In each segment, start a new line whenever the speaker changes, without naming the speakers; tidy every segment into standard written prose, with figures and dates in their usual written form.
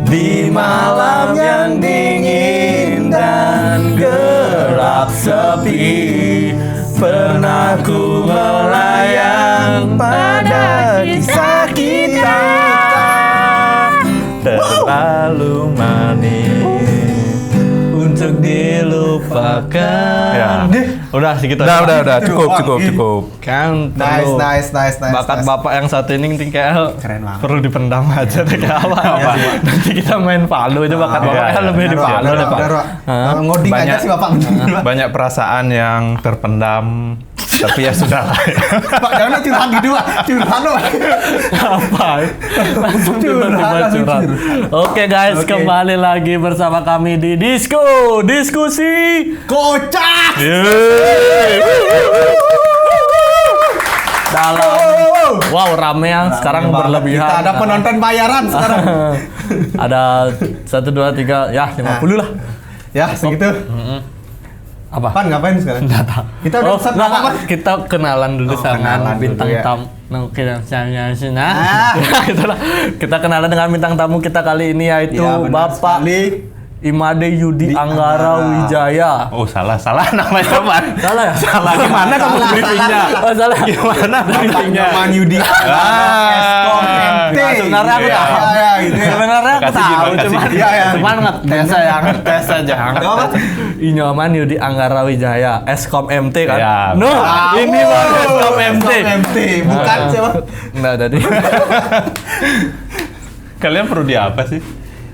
Di malam yang dingin dan gelap sepi, pernah ku melayang pada kisah kita. Terlalu manis untuk dilupakan. Ya. Udah segitu. Udah. Cukup. Kan
Nice.
bakat bapak yang satu ini kayak
keren banget.
perlu dipendam aja deh kayak apa. Nanti kita main Valo aja bakat bapaknya lebih di Valo deh Pak.
Ngoding aja sih bapak.
Banyak perasaan yang terpendam, tapi ya sudah lah.
Pak jangan curhat gitu pak. Curhat lo.
Apa? Langsung curhat. Oke guys, kembali lagi bersama kami di Diskusi
Kocak.
Dalam rame yang sekarang berlebihan.
Kita ada penonton bayaran sekarang.
Ada 1, 2, 3, ya 50 lah.
Ya segitu.
Apa?
Pan ngapain sekarang?
Nggak tahu.
Kita udah pesan apa?
Kita kenalan dulu sama
kenalan
bintang
dulu ya.
tamu. Kita kenalan dengan bintang tamu kita kali ini yaitu
Ya, benar
Bapak
sekali.
Imade Yudi Anggara Wijaya.
Oh salah namanya Pak.
Salah ya?
Salah gimana kamu briefingnya?
Oh salah.
Gimana briefingnya?
Nyoman Yudi.
Ah.
Sebenarnya aku
Iya,
tahu.
iya, gitu ya.
Sebenarnya aku
Kasih
tahu,
gimana,
cuman
kasih.
Iya.
cuman ngetes aja. Inyoman Yudi Anggara Wijaya, Eskom MT kan?
Ya,
No, ini mah Eskom MT.
MT. Bukan siapa?
Nggak jadi.
Kalian perlu di apa sih?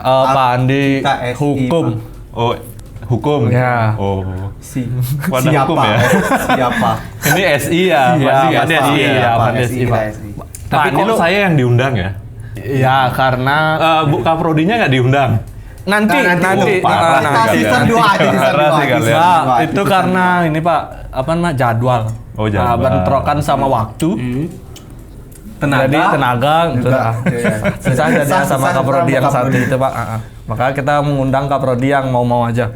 Pak Andi
KSI,
hukum.
Oh, hukum.
Ya.
Oh. Wadah
Siapa?
hukum ya.
Siapa?
Ini SI ya,
Iya,
pasti kan
pasti.
SI ya.
Iya,
Pak,
Pak,
SI,
Pak.
SI.
Tapi
Pak, ini
kok saya yang diundang ya?
Ya karena
Bu Kaprodinya nggak diundang?
nanti
parah
nanti.
Season 2 aja, season
Parah
2.
sih kalian.
Nah, itu karena ini Pak, apa namanya jadwal.
Oh, jadwal.
Bentrokan sama waktu. Jadi tenaga
Juga.
susah jadi
Susah
sama Kaprodi yang satu
Kaprodi.
itu Pak. Makanya kita mengundang Kaprodi yang mau aja.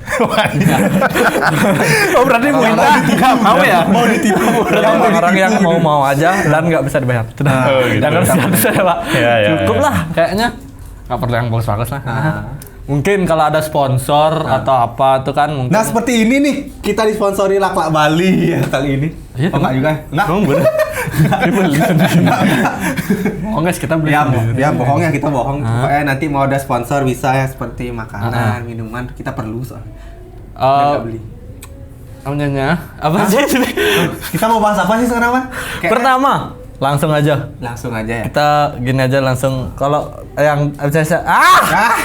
Oh berarti Bu Inta nggak mau ya?
Mau ditipu.
Orang-orang yang mau aja dan nggak bisa dibayar. Sudah.
Oh, gitu.
Jangan saya Pak.
Ya,
Cukup
ya.
lah kayaknya. Nggak perlu yang bagus-bagus lah. Mungkin kalau ada sponsor atau apa tuh kan mungkin.
Nah seperti ini nih, kita disponsori Laklak Bali ya kali ini.
Iya,
Oh enggak juga? Enggak.
Emang bener? Dibeli sendiri. Oh guys, kita beli
Ya,
sendiri.
ya bohong ya kita bohong. Pokoknya nanti mau ada sponsor bisa ya seperti makanan, minuman kita perlu soalnya. Nggak beli.
Namanya apa sih?
Kita mau bahas apa sih sekarang, Mas?
Pertama, langsung aja.
Langsung aja ya.
Kita gini aja langsung kalau yang saya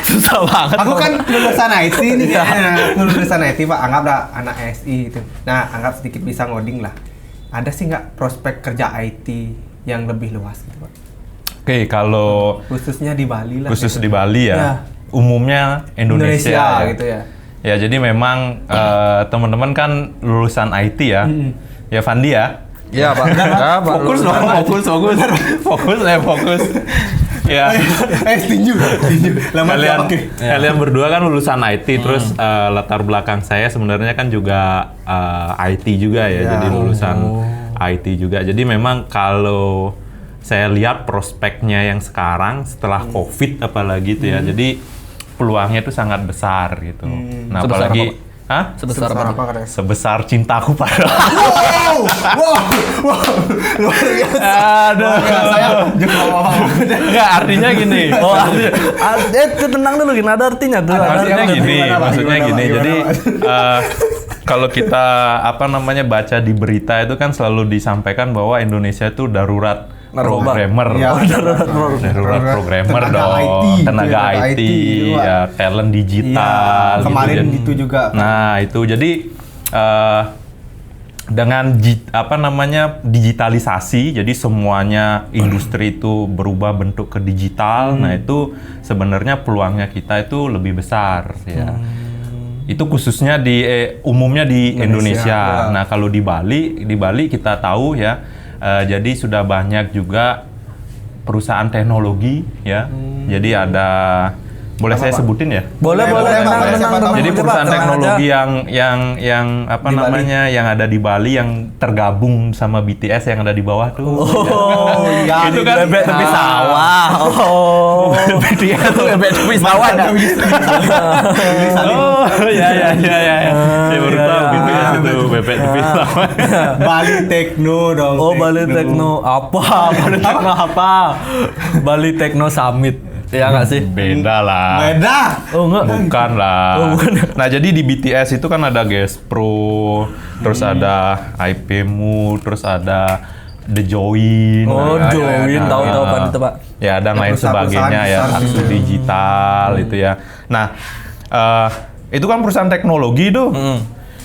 susah banget.
Aku kan lulusan IT nih
Iya.
lulusan IT Pak, anggaplah anak SI gitu. Nah, anggap sedikit bisa ngoding lah. Ada sih nggak prospek kerja IT yang lebih luas gitu Pak?
Oke, kalau
Khususnya di Bali lah.
khusus
gitu.
di Bali ya,
Ya.
umumnya Indonesia,
gitu ya.
Ya jadi memang teman-teman kan lulusan IT ya, ya Fandi ya.
Iya, Pak. Ya, Pak.
Fokus fokus. Ya.
Setuju. Lama
Kalian berdua kan lulusan IT, terus latar belakang saya sebenarnya kan juga IT juga ya,
Ya.
jadi lulusan IT juga. Jadi memang kalau saya lihat prospeknya yang sekarang setelah COVID apalagi itu ya, jadi peluangnya itu sangat besar gitu. Nah
Sebesar
apalagi,
apa,
hah?
Sebesar apa?
katanya?
Sebesar cintaku pada.
Wow. Luar biasa.
Aduh.
Saya
Enggak, artinya gini.
Oh, tenang dulu, gini ada artinya tuh.
Maksudnya gini,
Gimana, Pak?
jadi
Gimana,
kalau kita baca di berita itu kan selalu disampaikan bahwa Indonesia itu darurat
Narkoba.
programmer.
Ya,
Darurat programmer
tenaga
dong,
IT,
tenaga
tenaga
IT,
gitu, Pak.
ya talent digital.
Iya, kemarin
Jadi-
gitu juga.
Nah, itu jadi dengan digitalisasi, jadi semuanya industri itu berubah bentuk ke digital. Nah, itu sebenarnya peluangnya kita itu lebih besar ya. Itu khususnya umumnya di Indonesia.
Ya.
Nah, kalau di Bali kita tahu ya, jadi sudah banyak juga perusahaan teknologi ya. Jadi ada Boleh saya sebutin ya?
Boleh,
Boleh, Pak.
tenang,
Siapa
tenang,
tahu.
Jadi
tenang.
perusahaan
Coba,
teknologi
tenang
yang apa
Di Bali.
namanya yang ada di Bali yang tergabung sama BTS yang ada di bawah tuh.
Oh,
iya,
itu
di
kan
bebek tepi sawah. Oh,
BTS tuh
bebek tepi sawah. Dah.
Oh, ya. Saya baru tahu BTS itu bebek tepi sawah.
Bali Tekno dong.
Oh, Bali Tekno apa? Bali Tekno apa? Bali Tekno Summit. Ya nggak sih?
Beda lah.
Beda.
Oh, enggak.
Bukan lah.
Oh, bukan.
Nah, jadi di BTS itu kan ada Gespro, terus ada IP-mu, terus ada The Join.
Oh,
Nah,
join tahu apa itu, Pak?
Ya, dan lain
perusahaan-perusahaan
sebagainya ya,
besar
Aksu
gitu.
Digital itu ya. Nah, itu kan perusahaan teknologi tuh.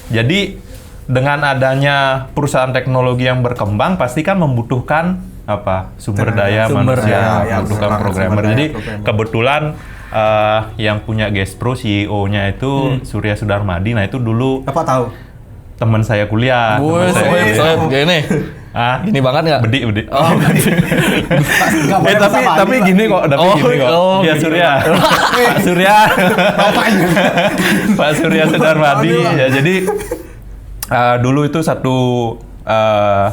Jadi dengan adanya perusahaan teknologi yang berkembang pasti kan membutuhkan apa? Sumber daya
Sumber
manusia,
daya,
membutuhkan
sumber
programmer.
daya
Jadi
programmer.
kebetulan yang punya Gespro CEO-nya itu Surya Sudarmadi. Nah, itu dulu
Apa tahu?
teman saya kuliah.
Woi,
Teman saya
gini.
Ah,
Gini banget nggak?
Bedi.
Oh,
Nggak boleh
tapi
bahasa Bali, Pak.
gini kok, Ya
gini.
Surya. Pak Surya. Pak Surya Sudarmadi. Ya, jadi dulu itu satu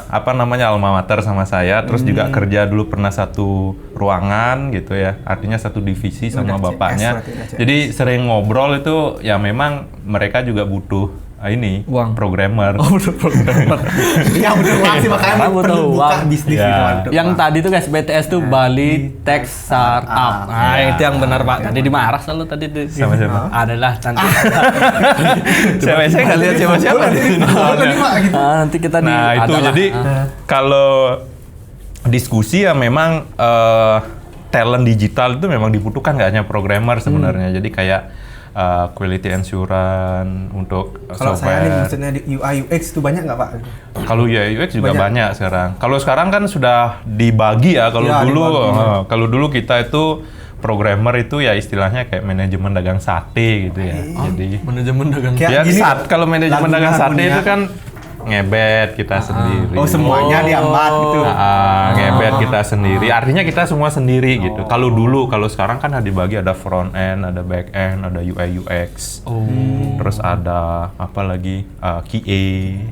apa namanya alma mater sama saya, terus juga kerja dulu pernah satu ruangan gitu ya, artinya satu divisi sama
Udah CS
bapaknya.
berarti, udah CS.
Jadi sering ngobrol itu ya memang mereka juga butuh ini
Uang.
programmer.
Oh, betul programmer.
Iya bener banget sih, makanya
Kamu
perlu
tahu,
buka
Bang.
bisnis
Ya.
gitu. Waduh,
Yang
Pak.
tadi tuh guys, BTS tuh Bali Tech Startup. Nah,
Ya.
itu yang benar Pak. Tadi dimarah selalu tadi tuh.
Sama siapa?
Adalah nanti.
Saya nggak lihat siapa-siapa di sini.
Tadi, Pak, gitu.
Nanti kita di
Nah itu
adalah.
jadi kalau diskusi ya memang talent digital itu memang dibutuhkan nggak hanya programmer sebenarnya. Jadi kayak quality assurance untuk
Kalau saya nih
software.
maksudnya di UI UX itu banyak nggak Pak?
Kalau UI UX juga
Banyak.
banyak sekarang. Kalau sekarang kan sudah dibagi ya. Kalau
Ya,
dulu
dibagi.
kalau dulu kita itu programmer itu ya istilahnya kayak manajemen dagang sate gitu ya. Jadi
Manajemen dagang.
Kayak
ya
gini,
kalau manajemen
lagunya-
dagang sate
lagunya.
itu kan ngebet kita sendiri.
Oh semuanya diambat gitu.
Ngebet kita sendiri. Artinya kita semua sendiri gitu. Kalau dulu, kalau sekarang kan dibagi ada front end, ada back end, ada UI UX. Terus ada apa lagi? QA.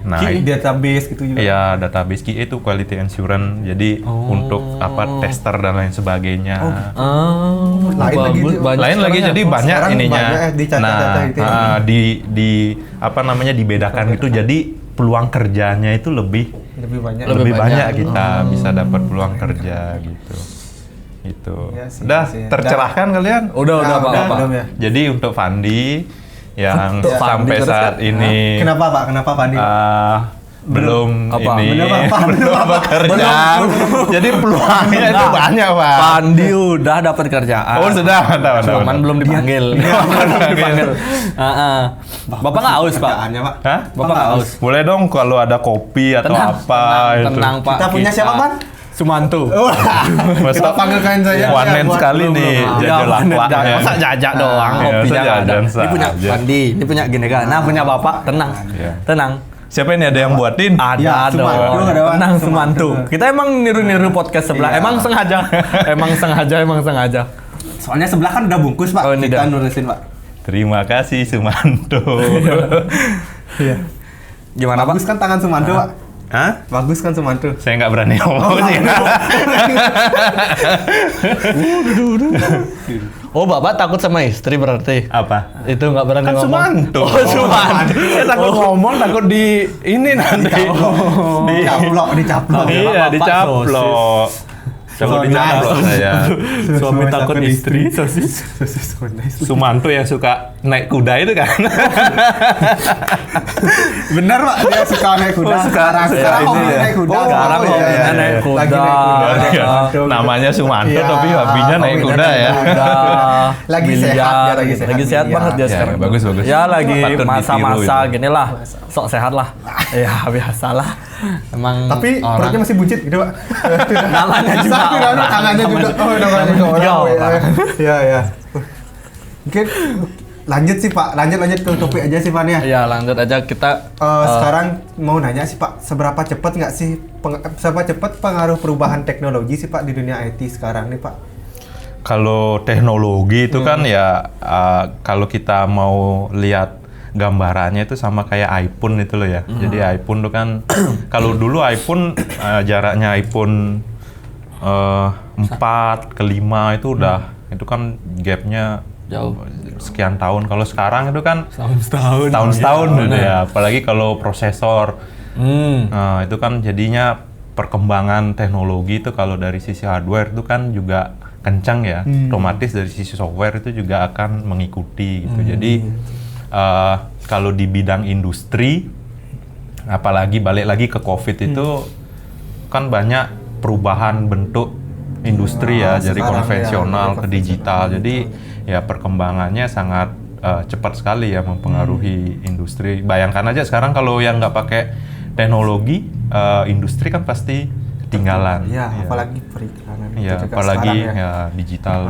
Nah,
Di database gitu juga.
ya database QA itu quality assurance. Jadi untuk apa tester dan lain sebagainya.
Lain lagi
bagus,
tuh.
banyak
Lain lagi
sekarang ya.
jadi banyak
Sekarang
ininya.
banyak dicatat-catat gitu ya.
Di apa namanya dibedakan gitu. Jadi peluang kerjanya itu lebih
Lebih banyak.
Lebih
banyak
banyak.
kita bisa dapat peluang kerja gitu. Gitu.
Iya sih,
Udah
iya sih.
tercerahkan kalian?
Udah
Nah,
Pak.
udah,
Pak.
belum ya?
Jadi untuk Fandi yang
Untuk Fandi
sampai
terus
saat
kan?
ini
Kenapa Pak? Kenapa Fandi?
belum
Apa?
ini
Belum apa?
belum bekerja. Jadi peluangnya itu banyak, Pak.
Pandi udah dapat kerjaan.
Oh, sudah, mantap.
Cuman belum dipanggil. Belum dipanggil. Bapak nggak haus, Pak?
Kerjaannya, Pak.
Hah?
Bapak nggak haus.
Boleh dong kalau ada kopi atau apa itu.
tenang, Pak.
Kita punya siapa, Pan?
Sumanto.
Masa
Kita panggilkan saja.
one man
buat-
sekali
belum,
nih
belum.
jajal lakwaknya.
Masa jajak doang,
Iya,
kopinya
masa
nggak ada.
jajan
Ini punya
saja.
Pandi, ini punya Ginega. Nah, punya Bapak, tenang.
Iya.
Tenang.
Siapa ini ada yang buatin?
Ada
Ya,
dong.
Sumanto ada, Pak.
Tenang
Sumanto.
Sumanto. Kita emang niru-niru podcast sebelah.
Iya.
Emang sengaja. emang sengaja.
Soalnya sebelah kan udah bungkus, Pak.
Oh, ini
Kita
dah.
nurusin, Pak.
Terima kasih Sumanto.
Iya.
Gimana, Pak?
Bagus kan tangan Sumanto, Pak?
Hah?
Bagus kan Sumanto?
Saya nggak berani ngomong sih.
Oh, Bapak takut sama istri berarti?
Apa?
Itu nggak berani
Kan
ngomong.
Sumanto.
Oh, Sumanto.
Saya takut ngomong, takut di ini nanti.
Dicaplok, dicaplok.
Iya,
Bapak
dicaplok. Takut
Suami.
dicaplok saya.
Suami takut istri, sosis.
Sumanto yang suka naik kuda itu kan.
Bener, Pak. Dia suka naik kuda.
Oh,
Sekarang
ya, ini
hobinya
ya.
naik kuda.
Oh, sekarang
iya,
hobinya
iya,
naik
iya.
kuda.
Lagi naik kuda.
Iya.
Sumanto, gitu.
Namanya Sumanto
Iya,
tapi hobinya naik
hobinya
kuda
naik
ya.
kuda. Lagi
Biliar.
sehat, dia lagi sehat.
Lagi sehat
Iya.
banget dia
Ya,
sekarang.
bagus, bagus.
Ya lagi
Patut
masa-masa
ditiru itu.
gini lah. Sok sehat lah. Ya biasalah. Emang
Tapi
orang-
perutnya masih buncit gitu, Pak.
Namanya juga
Satu,
orang.
tangannya juga. Oh, namanya juga
Namanya
orang.
orang.
Iya, iya. Mungkin lanjut sih, Pak. Lanjut ke topik aja sih, Pak ya.
Ya lanjut aja kita.
Sekarang mau nanya sih, Pak, seberapa cepat nggak sih seberapa cepat pengaruh perubahan teknologi sih, Pak, di dunia IT sekarang nih, Pak?
Kalau teknologi itu kan ya kalau kita mau lihat gambarannya itu sama kayak iPhone itu loh ya. Jadi iPhone itu kan kalau dulu iPhone jaraknya iPhone 4 ke 5 itu udah itu kan gapnya
Jauh.
sekian tahun. Kalau sekarang itu kan
Setahun.
tahun-tahun gitu ya. Apalagi kalau prosesor. Nah, itu kan jadinya perkembangan teknologi itu kalau dari sisi hardware itu kan juga kencang ya. Otomatis dari sisi software itu juga akan mengikuti gitu. Jadi kalau di bidang industri, apalagi balik lagi ke COVID itu kan banyak perubahan bentuk industri ya, dari konvensional ke digital. Jadi ya perkembangannya sangat cepat sekali ya mempengaruhi industri. Bayangkan aja sekarang kalau yang nggak pakai teknologi, industri kan pasti ketinggalan.
Iya, apalagi periklanan.
Ya,
itu juga
apalagi
sekarang
ya digital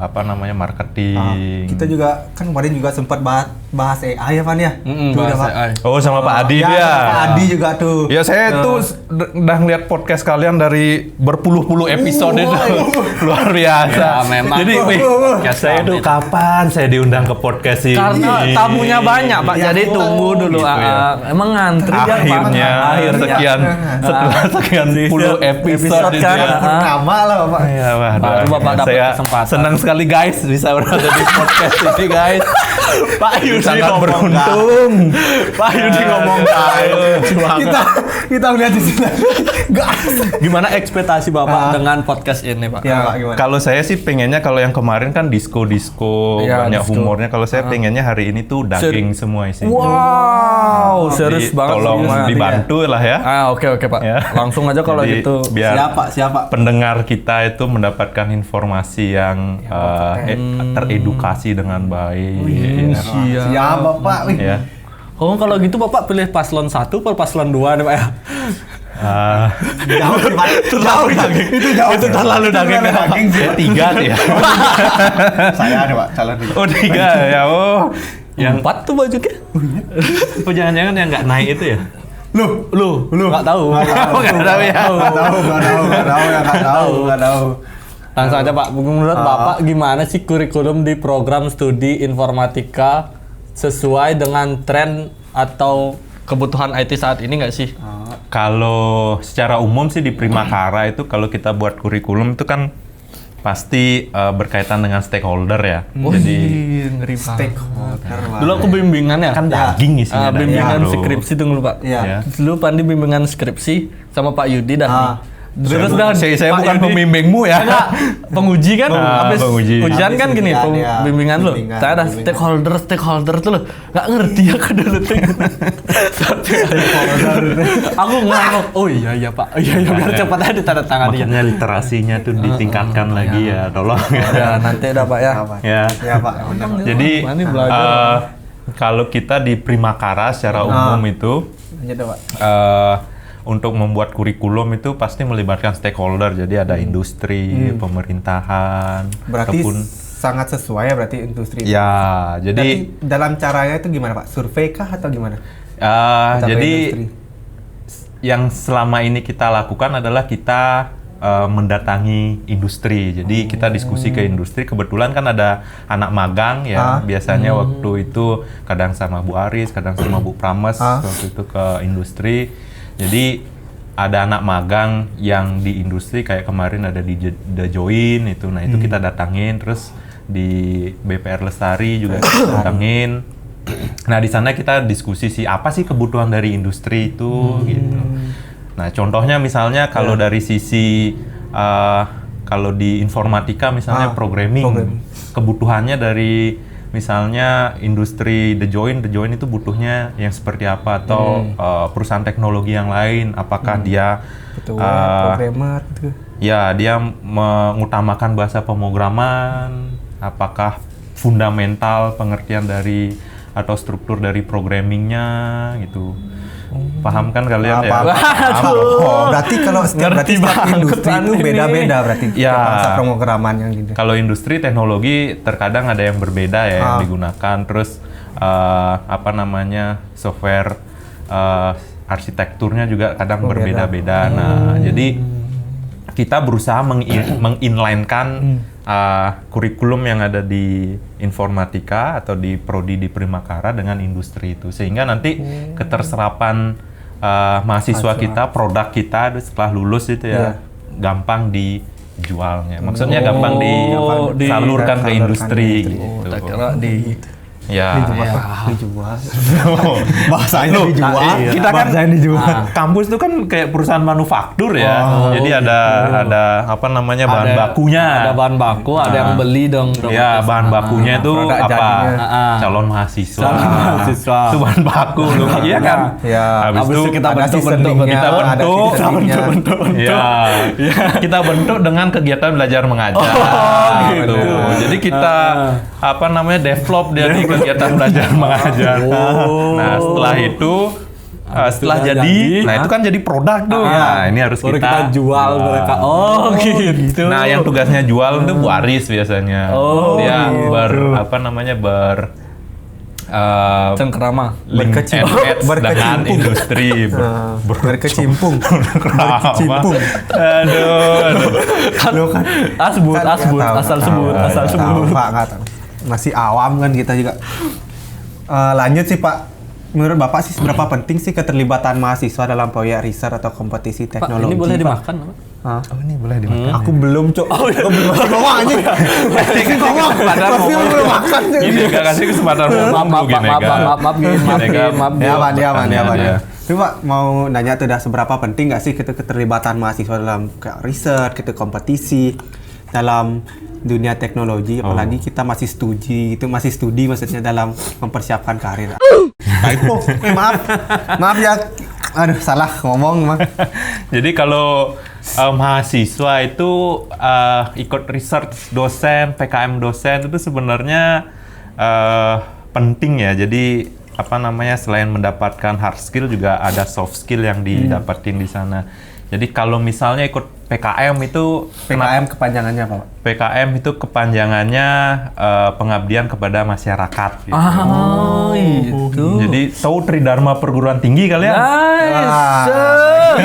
apa namanya marketing.
Kita juga kan kemarin juga sempat bahas AI ya Pan ya. Tuh,
Bahas
udah, Pak.
AI.
Oh, sama Pak Adi
Ya,
dia.
sama Pak Adi juga tuh.
Ya saya tuh udah ngeliat podcast kalian dari berpuluh-puluh episode itu luar biasa.
Ya, memang.
Jadi
Podcast
saya
kami
tuh kapan saya diundang ke podcast ini?
Karena tamunya banyak Pak,
Ya,
jadi tunggu dulu.
gitu ya.
Emang ngantri kan Pak?
Akhirnya setelah sekian puluh episode
kan,
itu ya.
Pertama lah Pak.
Ya,
Baru Bapak dapat
saya
kesempatan.
senang sekali guys bisa berada di podcast ini guys. Pak Yudi
Sangat
ngomong
beruntung.
Pak Yudi ngomong guys.
Kita melihat di sini.
Gimana ekspektasi Bapak dengan podcast ini Pak?
Ya Pak, gimana?
Kalau saya sih pengennya kalau yang kemarin kan disco
Ya,
banyak
disco.
humornya. Kalau saya pengennya hari ini tuh daging semua isinya.
Wow, serius
Jadi,
banget.
tolong
serius.
dibantu lah ya.
Oke Pak.
Ya.
Langsung aja kalau
Jadi,
gitu.
biar
Siapa?
pendengar kita itu mendapatkan informasi yang teredukasi dengan baik. Ya.
Siapa Pak? Wih.
Ya.
Oh, kalau gitu Bapak pilih paslon 1 atau paslon 2 nih Pak ya?
Jauh sih Pak. Jauh daging. Itu jauh.
Itu terlalu daging.
Daging sih.
Tiga sih ya.
Saya ada Pak, calon itu.
Oh, tiga ya. Oh.
Yang 4 tuh bajunya.
Oh, jangan-jangan yang nggak naik itu ya?
Lu nggak tahu.
Nggak tahu ya.
Nggak tahu.
Langsung aja Pak, menurut Bapak gimana sih kurikulum di program studi informatika sesuai dengan tren atau kebutuhan IT saat ini nggak sih?
Kalau secara umum sih di Primakara itu kalau kita buat kurikulum itu kan pasti berkaitan dengan stakeholder ya. Jadi
ngeri
Stakeholder.
Dulu aku bimbingan ya.
kan daging isinya.
Bimbingan
daging, bro.
skripsi dulu Pak.
Iya.
Ya.
Dulu Pandi bimbingan skripsi sama Pak Yudi dan terus
Saya
Pak
bukan
Yudi-
pembimbingmu ya.
Enggak, penguji kan habis
penguji.
ujian kan
Habis
gini
ujian, ya.
bimbingan lo.
Bimbingan,
Saya ada
bimbingan.
stakeholder tuh lo. Enggak ngerti aku dulu tuh. Aku ngomong, oh iya Pak. Iya biar cepat aja ditandatangani ya.
Makanya literasinya tuh ditingkatkan lagi ya, tolong.
Ya nanti udah Pak ya.
Ya.
Ya Pak.
Jadi
Ini belajar.
kalau kita di Primakara secara umum itu
Lanjut Pak.
untuk membuat kurikulum itu pasti melibatkan stakeholder. Jadi ada industri, pemerintahan,
Berarti
kebun.
sangat sesuai ya berarti industri.
Ya, jadi
Berarti dalam caranya itu gimana Pak? Survei kah atau gimana?
jadi
Industri.
yang selama ini kita lakukan adalah kita mendatangi industri. Jadi kita diskusi ke industri. Kebetulan kan ada anak magang ya. Biasanya waktu itu kadang sama Bu Aris, kadang sama Bu Prames waktu itu ke industri. Jadi ada anak magang yang di industri kayak kemarin ada di The Join itu. Nah, itu kita datangin, terus di BPR Lestari juga kita datangin. Nah, di sana kita diskusi sih apa sih kebutuhan dari industri itu gitu. Nah, contohnya misalnya kalau dari sisi kalau di informatika misalnya programming, kebutuhannya dari misalnya industri The Join itu butuhnya yang seperti apa, atau perusahaan teknologi yang lain, apakah dia
programmer gitu.
ya dia mengutamakan bahasa pemrograman, apakah fundamental pengertian dari atau struktur dari programmingnya gitu. Paham kan kalian ya?
Oh, berarti kalau setiap industri itu beda-beda berarti
Ya.
bahasa pemrograman yang gitu.
Kalau industri teknologi terkadang ada yang berbeda ya yang digunakan. Terus apa namanya software arsitekturnya juga kadang berbeda-beda. Nah, jadi kita berusaha menginline-kan kurikulum yang ada di informatika atau di prodi di Primakara dengan industri itu, sehingga nanti keterserapan mahasiswa kita, produk kita setelah lulus itu ya gampang dijualnya. Maksudnya gampang disalurkan ke industri gitu.
Tak kira di
Ya.
Dijual. Bahasanya dijual.
Kita kan
bahasanya dijual.
kampus itu kan kayak perusahaan manufaktur ya. Jadi ada apa namanya bahan bakunya.
Ada bahan baku, ada yang beli dong.
Ya, bahan bakunya itu
produk
apa?
jadinya.
Calon mahasiswa.
Mahasiswa.
Itu bahan baku loh. Iya kan?
Ya.
Habis
Habis
itu
itu kita
ada
bentuk-bentuk
seasoningnya,
kita
ada
bentuk,
seasoningnya.
kita bentuk dengan kegiatan belajar mengajar gitu. Jadi kita apa namanya develop dia di kegiatan belajar mengajar. Nah, setelah itu setelah jadi, nah itu kan jadi produk tuh. Nah, ini harus
Baru kita jual mereka. Oh, gitu.
Nah, yang tugasnya jual itu waris biasanya. Dia
cengkerama.
link and match dengan industri
Berkecimpung.
berkecimpung. Aduh.
Asal sebut.
Nggak tahu. Masih awam kan kita juga. Lanjut sih Pak. Menurut Bapak sih seberapa penting sih keterlibatan mahasiswa dalam proyek riset atau kompetisi
Pak,
teknologi?
ini boleh
Pak?
dimakan, Pak?
Hah?
Oh, ini boleh dimakan.
Aku belum, Cok. Aku belum masih ngomong anjing. Masih ngomong.
Padahal
Masih
ngomong.
belum makan. Cok.
Ini gak kasih kesempatan
Maaf,
Ya, aman.
Ya.
Tapi Pak, mau nanya tuh dah seberapa penting nggak sih keterlibatan mahasiswa dalam kayak riset, gitu, kompetisi dalam dunia teknologi, apalagi kita masih studi maksudnya dalam mempersiapkan karir. Typo. Maaf ya. Aduh, salah ngomong, Mang.
Jadi kalau mahasiswa itu ikut research dosen, PKM dosen itu sebenarnya penting ya. Jadi apa namanya, selain mendapatkan hard skill juga ada soft skill yang didapatin di sana. Jadi kalau misalnya ikut PKM itu
PKM kepanjangannya apa, Pak?
PKM itu kepanjangannya pengabdian kepada masyarakat gitu.
Itu.
Jadi tahu Tridharma Perguruan Tinggi kalian?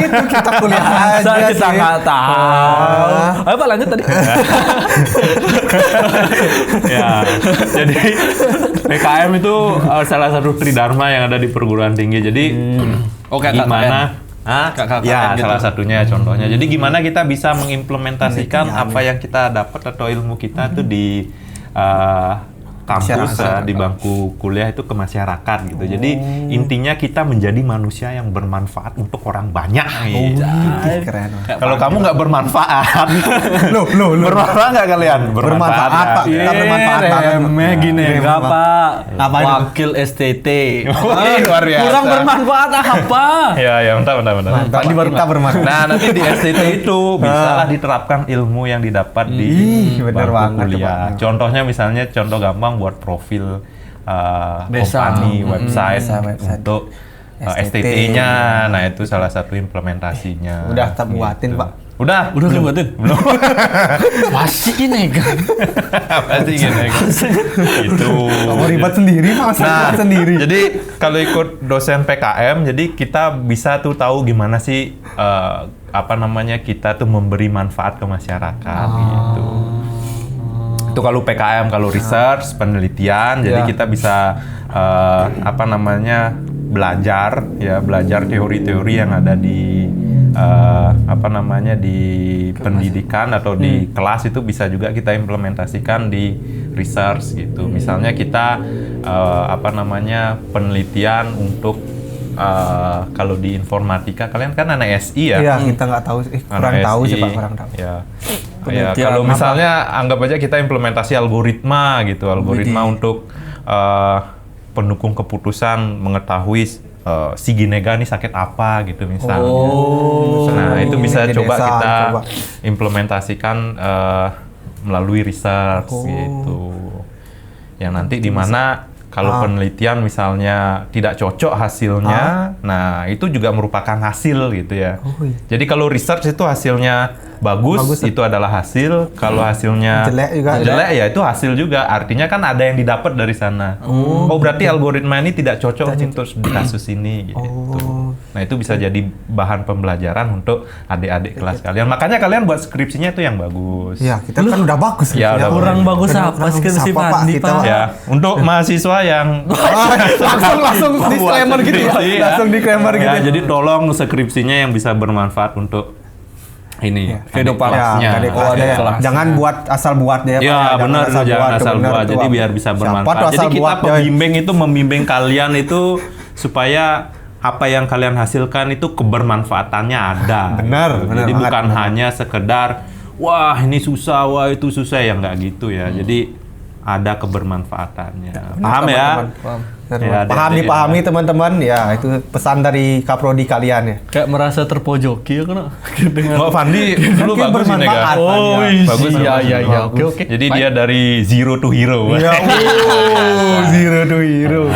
Itu kita kuliah aja
Kita
sih.
nggak tahu. Ayo Pak, lanjut tadi.
Ya, jadi PKM itu salah satu Tridharma yang ada di perguruan tinggi. Jadi
Oke,
gimana?
KKN
Ya,
gitu.
salah satunya contohnya. Jadi gimana kita bisa mengimplementasikan apa yang kita dapat atau ilmu kita itu di kampus, di bangku kuliah itu ke masyarakat gitu. Jadi intinya kita menjadi manusia yang bermanfaat untuk orang banyak. Gitu.
Keren.
Kalau kamu nggak bermanfaat,
Loh.
bermanfaat nggak kalian?
Bermanfaat, Pak. Kita bermanfaat banget.
Remeh gini, enggak Pak.
Apa itu?
Wakil STT.
Luar biasa.
Kurang bermanfaat apa?
Ya, bentar.
Tadi kita bermanfaat.
Nah, nanti di STT itu bisalah diterapkan ilmu yang didapat di
bener
bangku
banget,
kuliah.
Pak.
Contohnya misalnya contoh gampang buat profil
Desa.
company, website
website.
untuk
STT.
STT-nya. Nah, itu salah satu implementasinya.
Udah kita buatin, Pak.
Udah
Belum buatin?
Belum.
Masih ini kan.
Pasti gini. Itu.
Kamu ribet sendiri, Mas.
Nah,
sendiri.
jadi kalau ikut dosen PKM, jadi kita bisa tuh tahu gimana sih apa namanya, kita tuh memberi manfaat ke masyarakat gitu. Itu kalau PKM, kalau research, penelitian, jadi kita bisa apa namanya, belajar teori-teori yang ada di apa namanya, di pendidikan atau di kelas, itu bisa juga kita implementasikan di research gitu. Misalnya kita apa namanya, penelitian untuk kalau di informatika, kalian kan anak SI ya?
Iya, kita nggak tahu, kurang tahu sih Pak, kurang tahu.
Ya.
Penelitian
Kalau
apa?
misalnya anggap aja kita implementasi algoritma gitu, algoritma untuk pendukung keputusan mengetahui si Ginega nih sakit apa gitu misalnya. Nah, itu bisa
di
coba
desa,
kita
coba.
implementasikan melalui research gitu. Yang nanti di mana kalau penelitian misalnya tidak cocok hasilnya, nah itu juga merupakan hasil gitu ya. Jadi kalau research itu hasilnya bagus itu adalah hasil. Kalau hasilnya jelek ya itu hasil juga. Artinya kan ada yang didapat dari sana. Oh, berarti algoritma ini tidak cocok untuk di kasus ini gitu. Nah itu bisa jadi bahan pembelajaran untuk adik-adik kelas kalian. Makanya kalian buat skripsinya itu yang bagus.
Ya, kita kan udah bagus.
Ya, udah
Kurang bagus
Kurang
apa
bagus
skripsi
apa, Pak?
Pandi,
Kita,
Pak?
Pak.
Ya, untuk mahasiswa yang
langsung disclaimer gitu ya.
skripsi,
Langsung disclaimer gitu.
ya, jadi tolong skripsinya yang bisa bermanfaat untuk ini
kehidupan.
adik kelasnya.
Ya, adik kelasnya
adik
ya.
kelasnya.
Jangan buat asal buat ya. Pak.
Ya benar, jangan asal
benar
buat.
tuh,
Jadi
Pak.
biar bisa
Siapa
bermanfaat.
tuh
Jadi
asal
kita
buat, ya?
pembimbing itu membimbing kalian itu supaya apa yang kalian hasilkan itu kebermanfaatannya ada.
Benar,
gitu.
benar
Jadi
banget,
bukan
benar.
hanya sekedar wah ini susah, wah itu susah, ya nggak gitu ya. Jadi ada kebermanfaatannya. Paham ya?
Paham.
Ya,
Paham
adik-adik
dipahami teman-teman ya, itu pesan dari Kaprodi kalian ya.
Kayak merasa terpojoki ya kan? Dengan
Oh Fandi dulu
Mungkin
bagus ini
bermanfaat.
kan.
oh
Bagus,
iya
bagus,
iya iya
bagus.
oke.
Jadi dia dari zero to hero.
Ya, zero to hero.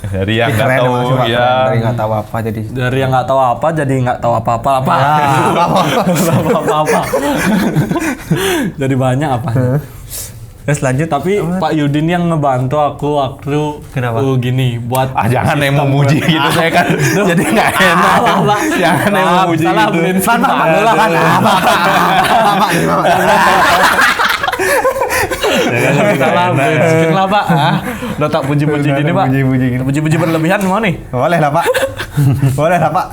Dari yang nggak
Keren
tahu
emang sih, Pak.
ya.
Dari nggak tahu apa jadi.
Dari yang nggak tahu apa jadi nggak tahu apa-apa apa. Apa-apa. Jadi banyak apa. Terus lanjut, tapi Pak Yudin yang ngebantu aku waktu
Kenapa?
gini buat
Jangan yang memuji gitu, saya kan jadi nggak enak. Jangan yang memuji
salah,
gitu.
beliin salah dulu kan. Salah, beliin skin lah Pak. Udah tak puji-puji gini Pak.
Puji-puji gini.
Puji-puji berlebihan mau nih.
Boleh lah Pak. Boleh lah Pak.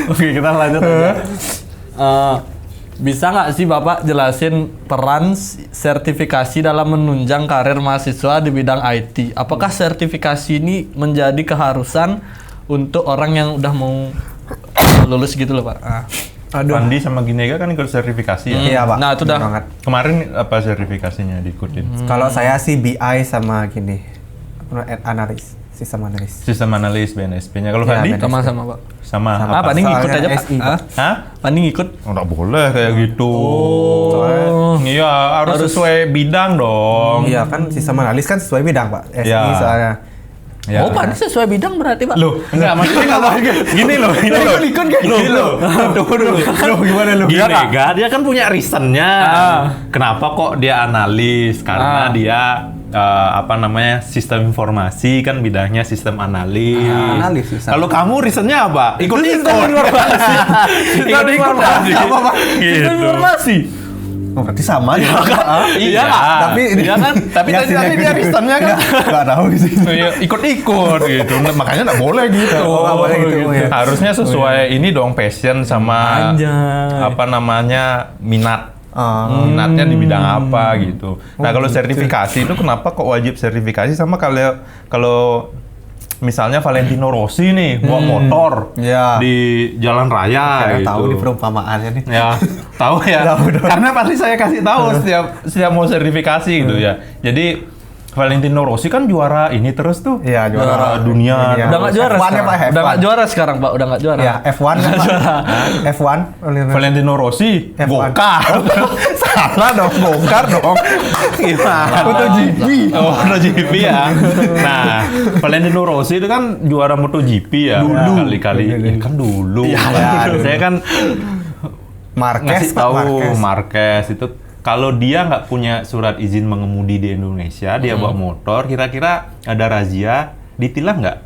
Oke, kita lanjut aja. Bisa nggak sih Bapak jelasin peran sertifikasi dalam menunjang karir mahasiswa di bidang IT? Apakah sertifikasi ini menjadi keharusan untuk orang yang udah mau lulus gitu loh Pak?
Fandi sama Ginega kan ikut sertifikasi ya.
Iya Pak.
Nah, itu dah.
Bener banget.
Kemarin apa sertifikasinya diikutin?
Kalau saya sih BI sama gini, analis, sistem analis.
Sistem analis BNSP-nya. Kalau
Ya,
Fandi
BNSP.
Sama-sama Pak.
sama
Ah,
apa?
Pani ngikut
Soalnya
aja Pak.
SI, Pak.
Hah?
Pani ngikut.
Oh, nggak boleh kayak gitu.
Oh.
Iya, harus sesuai bidang dong.
Iya kan sistem analis kan sesuai bidang Pak. SI
Ya.
soalnya.
Ya.
Oh, Pani sesuai bidang berarti Pak.
Loh, enggak maksudnya kalau gini loh, gini loh.
Ikut gak?
Loh, tunggu dulu.
Gimana lu?
Gini, dia kan punya reasonnya. Kenapa kok dia analis? Karena dia apa namanya sistem informasi kan bidangnya sistem analis.
Analis, sistem.
Kalau kamu reasonnya apa? Ikut-ikut. Ikut-ikut.
Apa Pak?
Gitu.
Informasi.
Oh, berarti sama ya.
Iya,
Tapi
iya kan? Tapi tadi dia reasonnya kan
Enggak tahu sih.
ya, ikut-ikut gitu. Makanya nggak boleh gitu.
Oh, nggak boleh gitu, ya.
Harusnya sesuai ini dong, passion sama
Anjay.
apa namanya minat.
Ah.
Minatnya di bidang apa gitu. Nah, kalau sertifikasi itu kenapa kok wajib sertifikasi sama kalau misalnya Valentino Rossi nih bawa motor
Ya.
di jalan raya
Saya
gitu.
tahu di perumpamaannya nih.
Ya, tahu ya. Karena pasti saya kasih tahu setiap mau sertifikasi gitu ya. Jadi Valentino Rossi kan juara ini terus tuh.
Iya, juara
dunia.
dunia.
Udah nggak juara
F1 ya,
sekarang.
Pak, F1.
Udah nggak juara sekarang Pak. Udah nggak juara.
Ya, F1 kan Pak. F1.
Valentino Rossi
F1.
gokar.
Salah dong, bongkar dong.
Gimana?
MotoGP.
Oh, MotoGP ya. Nah, Valentino Rossi itu kan juara MotoGP ya.
Dulu.
Kali-kali. Ya, kan dulu.
Ya,
Saya kan
Marquez,
ngasih
Pak,
tahu
Marquez.
Marquez itu kalau dia nggak punya surat izin mengemudi di Indonesia, dia bawa motor, kira-kira ada razia, ditilang nggak?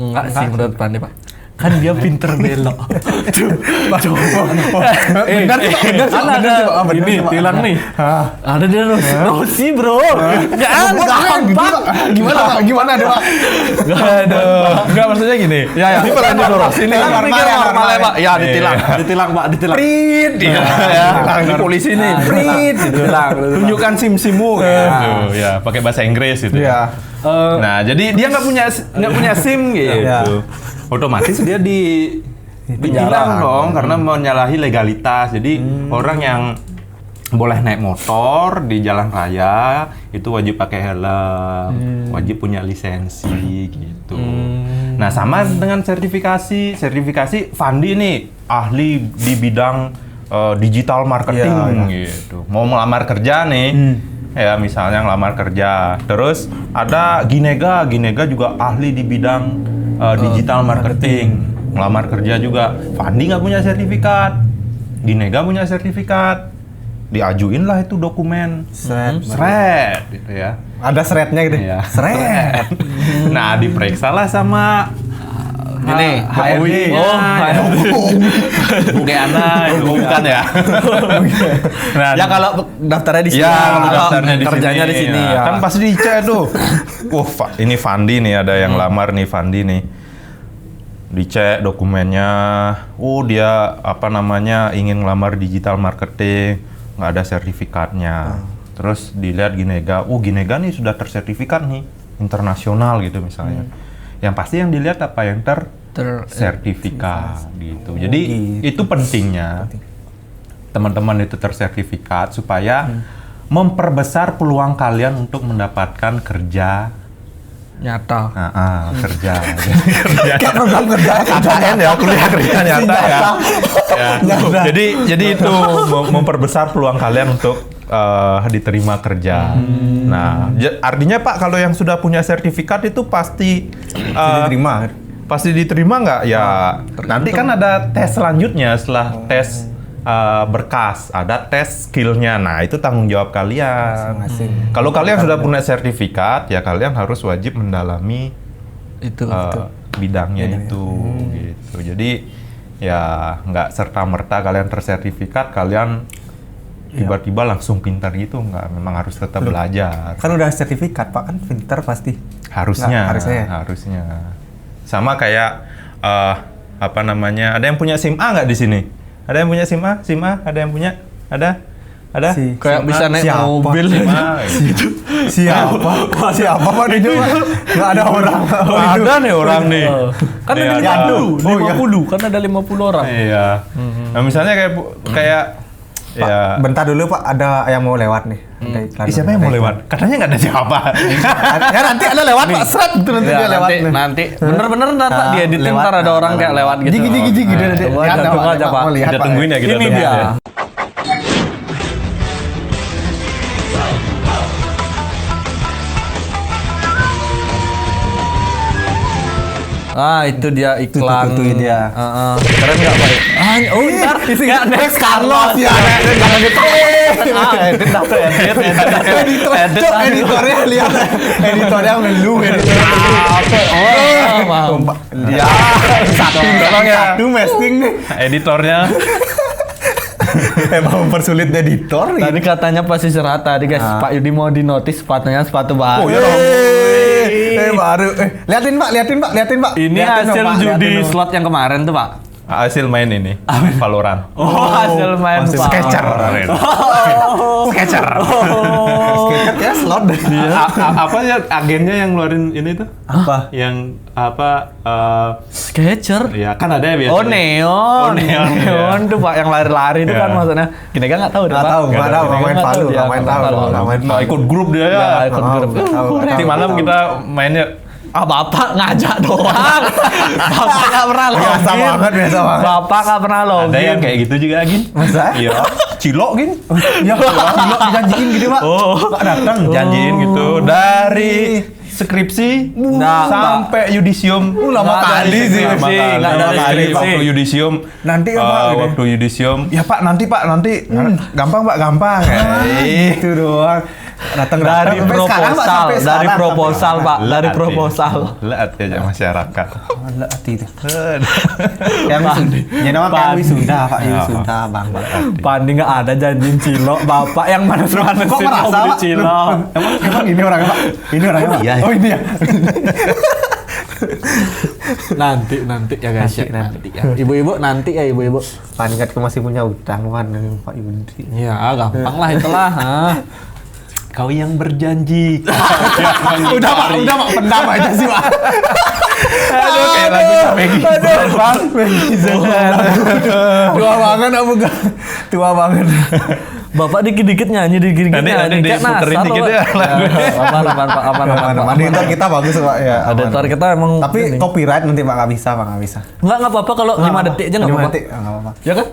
Enggak sih menurut Pani Pak. Kan dia pinter belok.
Benar sih, Pak, benar sih,
Kan
Pak, benar
ada
sih, Pak, benar
ini
sih, Pak.
tilang nih.
Hah?
Ada dia Rossi bro.
Jangan, Pak. Gimana Pak? Gimana ada Pak?
Aduh, nggak maksudnya gini.
Ya ya.
Ini Valentino Rossi nih.
Tilang normal ya,
normal ya Pak. Ya ditilang.
Iya.
Ditilang Pak, ditilang.
Prit, ya. Ini polisi nih.
Prit.
Ditilang.
Tunjukkan SIM-SIMmu. Gitu, ya, pakai bahasa Inggris gitu.
Iya.
Nah, jadi dia nggak punya SIM gitu.
Iya.
Otomatis dia ditilang dong karena menyalahi legalitas. Jadi orang yang boleh naik motor di jalan raya itu wajib pakai helm, wajib punya lisensi gitu. Nah, sama dengan sertifikasi. Sertifikasi Fandi nih ahli di bidang digital marketing gitu. Mau melamar kerja nih. Ya, misalnya ngelamar kerja. Terus ada Ginega juga ahli di bidang digital marketing. Ngelamar kerja juga. Fandi nggak punya sertifikat. Ginega punya sertifikat. diajuin lah itu dokumen. Seret gitu ya.
Ada thread-nya gitu.
Iya.
Thread.
Nah, diperiksa lah sama
Ini
HRD-nya. Bukan itu bukan ya. Nah,
ya kalau daftarnya di sini,
ya,
kalau
daftarnya di
kerjanya
sini.
di sini
Ya.
ya.
Kan pasti dicek tuh. Wah, ini Fandi nih, ada yang lamar nih Fandi nih. Dicek dokumennya. Oh, dia apa namanya ingin ngelamar digital marketing, nggak ada sertifikatnya. Terus dilihat Ginega. Oh, Ginega nih sudah tersertifikat nih, internasional gitu misalnya. Yang pasti yang dilihat apa yang sertifikat gitu. Jadi itu pentingnya teman-teman itu tersertifikat supaya memperbesar peluang kalian untuk mendapatkan kerja
nyata.
kerja.
Kayak program kerja
KKN ya, kuliah kerja nyata ya. Jadi itu memperbesar peluang kalian untuk diterima kerja. Nah, artinya Pak kalau yang sudah punya sertifikat itu pasti
diterima.
Pasti diterima nggak? Ya nanti kan ada tes selanjutnya setelah tes berkas, ada tes skillnya. Nah itu tanggung jawab kalian. Kalau kalian sudah punya sertifikat, ya kalian harus wajib mendalami
Itu.
bidangnya itu. Gitu. Jadi ya nggak serta merta kalian tersertifikat, kalian tiba-tiba langsung pintar gitu, nggak. Memang harus tetap belajar.
Kan udah sertifikat Pak, kan pintar pasti.
Harusnya. Sama kayak apa namanya? Ada yang punya SIM A nggak di sini? Ada yang punya SIM A? SIM A? Ada yang punya? Ada?
Kayak bisa naik
Siapa?
mobil
SIM A, gitu.
Siapa Pak di itu Pak? Nggak ada orang.
Ada nih orang nih.
Kan
Iya,
ada
ada.
50, kan ada 50 orang.
Iya. Nah misalnya kayak
Pak, bentar dulu Pak, ada yang mau lewat nih. Ada iklan.
siapa yang mau lewat? Katanya nggak ada siapa.
Ya nanti ada lewat Pak, seret itu nanti
Ya,
dia lewat.
nanti bener-bener ntar Pak, di editin
lewat,
ntar ada orang kayak lewat gitu.
Gigi.
Coba tunggu aja Pak.
Kita tungguin ya, kita
Ini
tungguin
dia.
ya.
Itu dia iklan.
Itu dia.
Keren nggak Pak? Ntar nggak next Carlos ya.
Jangan gitu.
Edit dah tuh, edit.
Editornya lihat. Editornya ngeluh.
Ya, satu tolong ya.
Satu masking nih.
Editornya.
Emang mempersulit editor nih.
Tadi katanya pasti serat tadi guys. Pak Yudi mau di notice sepatunya sepatu baru.
Oh, iya dong. Baru. Liatin Pak.
Ini
Liatin
hasil
dong, Pak,
judi
liatin dong.
slot yang kemarin tuh Pak.
Hasil main ini, Valorant.
Hasil main
hasil
Pak.
Sketcher. Sketcher.
Sketcher ya slot deh.
Apa ya agennya yang ngeluarin ini tuh?
Apa?
Yang apa?
Sketcher.
Ya kan ada ya biasanya.
Oh neon. Neon tuh Pak yang lari-lari itu
Iya.
kan maksudnya. Gini kan nggak tahu deh Pak.
Nggak tahu,
Gini
main
kan
Palu,
dia,
main
nggak
tahu,
tahu.
main
Nah, ikut grup dia ya.
Ya, ikut grup.
Nanti malam kita mainnya.
Bapak ngajak doang. Bapak nggak pernah login.
Biasa banget.
Bapak nggak pernah login.
Ada yang kayak gitu juga Gin.
Masa?
Iya. Cilok Gin.
Ya, cilok dijanjiin gitu Pak. Nggak datang.
Janjiin gitu dari skripsi sampai yudisium.
Lama kali sih.
Lama kali.
Nggak dari
Lama kali
skripsi.
waktu yudisium.
Nanti ya, Pak, gitu.
Waktu yudisium. Ya Pak nanti. Gampang Pak, gampang.
Itu doang. Datang
Dari proposal, dari proposal Pak, dari
Leat,
proposal.
Leat ya masyarakat.
Hati itu. Yang wisuda. Ya nama Pak wisuda, Pak wisuda, Bang.
Pandi nggak ada janjiin cilok, Bapak yang manas-manasin
Kok
mau
merasa
beli
Pak?
cilok.
Emang ini orangnya Pak? Ini orangnya Pak?
iya.
Oh ini ya.
Nanti ya guys ya, nanti ya. Ibu-ibu nanti ya ibu-ibu.
Panikatku masih punya utang Pak dengan Pak Yudi.
Ya gampang lah itulah.
Kau yang berjanji.
Udah Pak, pendam aja sih Pak.
Aduh, kayak lagu Peggy.
Bang, tua banget aku gak. Tua banget.
Bapak dikit-dikit nyanyi, dikit-dikit
Nanti
nyanyi. Kayak
diputerin
nasar,
dikit
Pak.
ya lagunya.
Aman.
Editor kita bagus Pak ya.
Editor kita emang
Tapi
ini.
copyright nanti Pak nggak bisa.
Nggak apa-apa kalau 5 detik aja nggak
5
apa-apa.
detik nggak apa-apa.
Ya kan?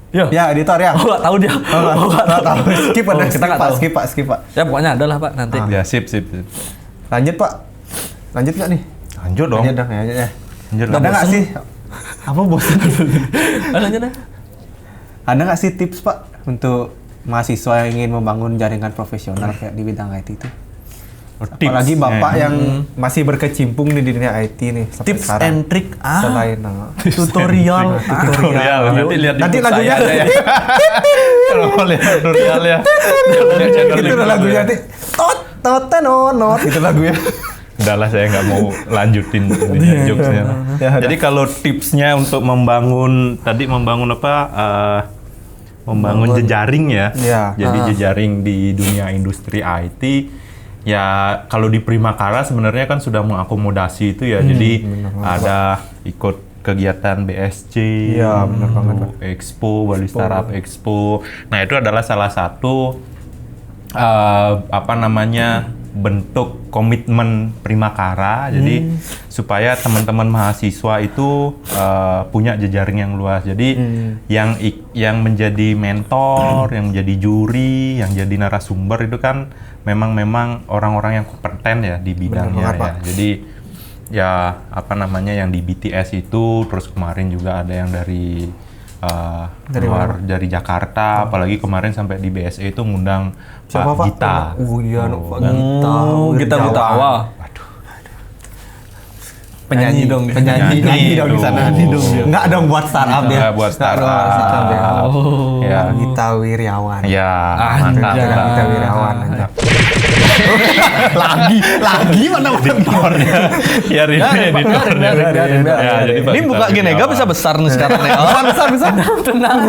Ya.
Ya editor ya.
Oh, nggak tahu dia.
Nggak tahu. Skip
Oh,
ada.
kita nggak tahu.
Skip Pak.
Ya pokoknya ada lah Pak nanti.
Ya sip.
Lanjut Pak. Lanjut nggak nih?
Lanjut dong.
Lanjut dong ya.
Lanjut
Ada
dong.
nggak sih? Apa bosan?
Lanjut deh.
Ada nggak sih tips Pak untuk mahasiswa yang ingin membangun jaringan profesional kayak di bidang IT itu?
Tipsnya.
Apalagi Bapak yang masih berkecimpung di dunia IT nih sampai
Tips
sekarang.
and trick
Selain
tutorial.
Tutorial. Nanti lihat di
Nanti
YouTube
lagunya
saya aja ya. Kalau mau lihat tutorial ya.
itu lagunya nanti tot nonot itu lagunya.
Udahlah, saya nggak mau lanjutin jokesnya.
Ya,
Jadi kalau tipsnya untuk membangun membangun jejaring ya.
Iya.
Jadi jejaring di dunia industri IT ya, kalau di Primakara sebenarnya kan sudah mengakomodasi itu ya. Jadi ada ikut kegiatan BSC,
Iya, benar banget, Pak.
Expo, Bali Startup Expo. Nah, itu adalah salah satu bentuk komitmen Primakara. Jadi supaya teman-teman mahasiswa itu punya jejaring yang luas. Jadi yang menjadi mentor, yang menjadi juri, yang jadi narasumber itu kan memang orang-orang yang kompeten ya di bidangnya
banget,
ya.
Pak.
Jadi ya yang di BTS itu, terus kemarin juga ada yang dari luar dari Jakarta, apalagi kemarin sampai di BSE itu ngundang
Siapa, Pak?
Gita.
Oh iya,
Oh,
Pak
kan.
Gita.
Gita Butawa.
Penyanyi dong,
Penyanyi
dong di sana.
dong.
Enggak dong buat startup dia.
Nggak buat startup.
Oh.
Ya.
Gita Wiryawan.
Ya,
Anjay.
mantap.
Gita Wiryawan.
Mantap.
Lagi mana
Editornya. Ya, editornya. Ya, jadi Pak
Ini
Gita
buka Genega
Wiryawan.
bisa besar nih sekarang nih. Besar. Tenang.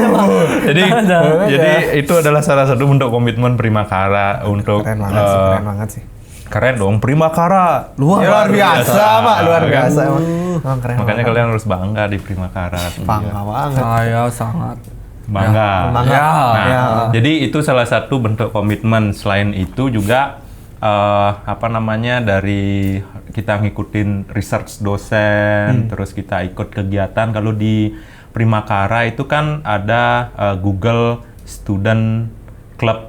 Jadi itu adalah salah satu bentuk komitmen Primakara untuk
Keren banget sih, keren banget sih.
keren dong, Primakara.
Luar biasa, Pak, luar biasa emang. Emang keren.
Makanya kalian harus bangga di Primakara.
bangga banget.
Saya sangat
Bangga.
Bangga.
Ya.
Nah,
Ya.
jadi itu salah satu bentuk komitmen. Selain itu juga dari kita ngikutin research dosen, terus kita ikut kegiatan. Kalau di Primakara itu kan ada Google Student Club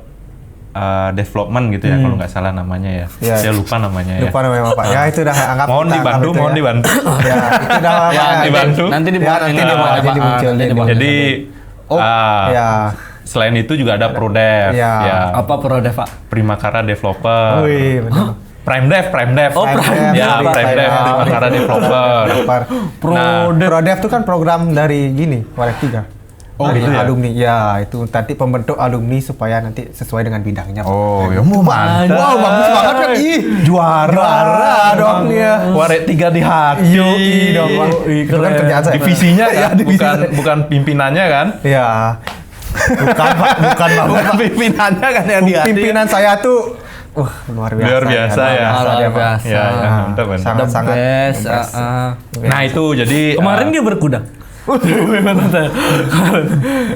Development gitu ya, kalau nggak salah namanya ya.
Iya.
Saya lupa namanya ya.
Lupa namanya Pak. Ya itu udah anggap
Mohon
kita
dibantu,
anggap itu
mohon
ya.
dibantu.
Ya, itu udah Pak.
Ya, dibantu.
Nanti
Ya,
dibuat
nanti
ini
dibuat,
Pak.
jadi muncul,
Nanti
jadi
dibuat.
Jadi
Ya.
selain itu juga ada ProDev,
Iya.
ya,
Apa Prodev, Pak?
Primakara Developer.
Wih, benar.
Prime Dev.
Oh, Prime
Ya,
Dev.
Prime Dev, Primakara Developer.
ProDev itu kan program dari gini, Warek 3.
Oh,
dari
gitu ya?
alumni. Ya, itu nanti pembentuk alumni supaya nanti sesuai dengan bidangnya. Pak.
Oh, ya mantap.
Wow, bagus banget kan. Ih, juara dong dia.
Warek 3 di hati.
Yoi dong, Pak. Itu kan kerjaan saya.
Divisinya
Ya,
ya,
divisi.
bukan pimpinannya kan?
Ya. Bukan, Pak. Bukan
Bukan pimpinannya kan yang di hati.
Pimpinan saya tuh luar biasa.
Luar biasa ya.
Luar biasa.
Ya, ya, mantap, mantap.
Sangat-sangat
Best.
the best.
Nah, itu jadi
Kemarin dia berkuda.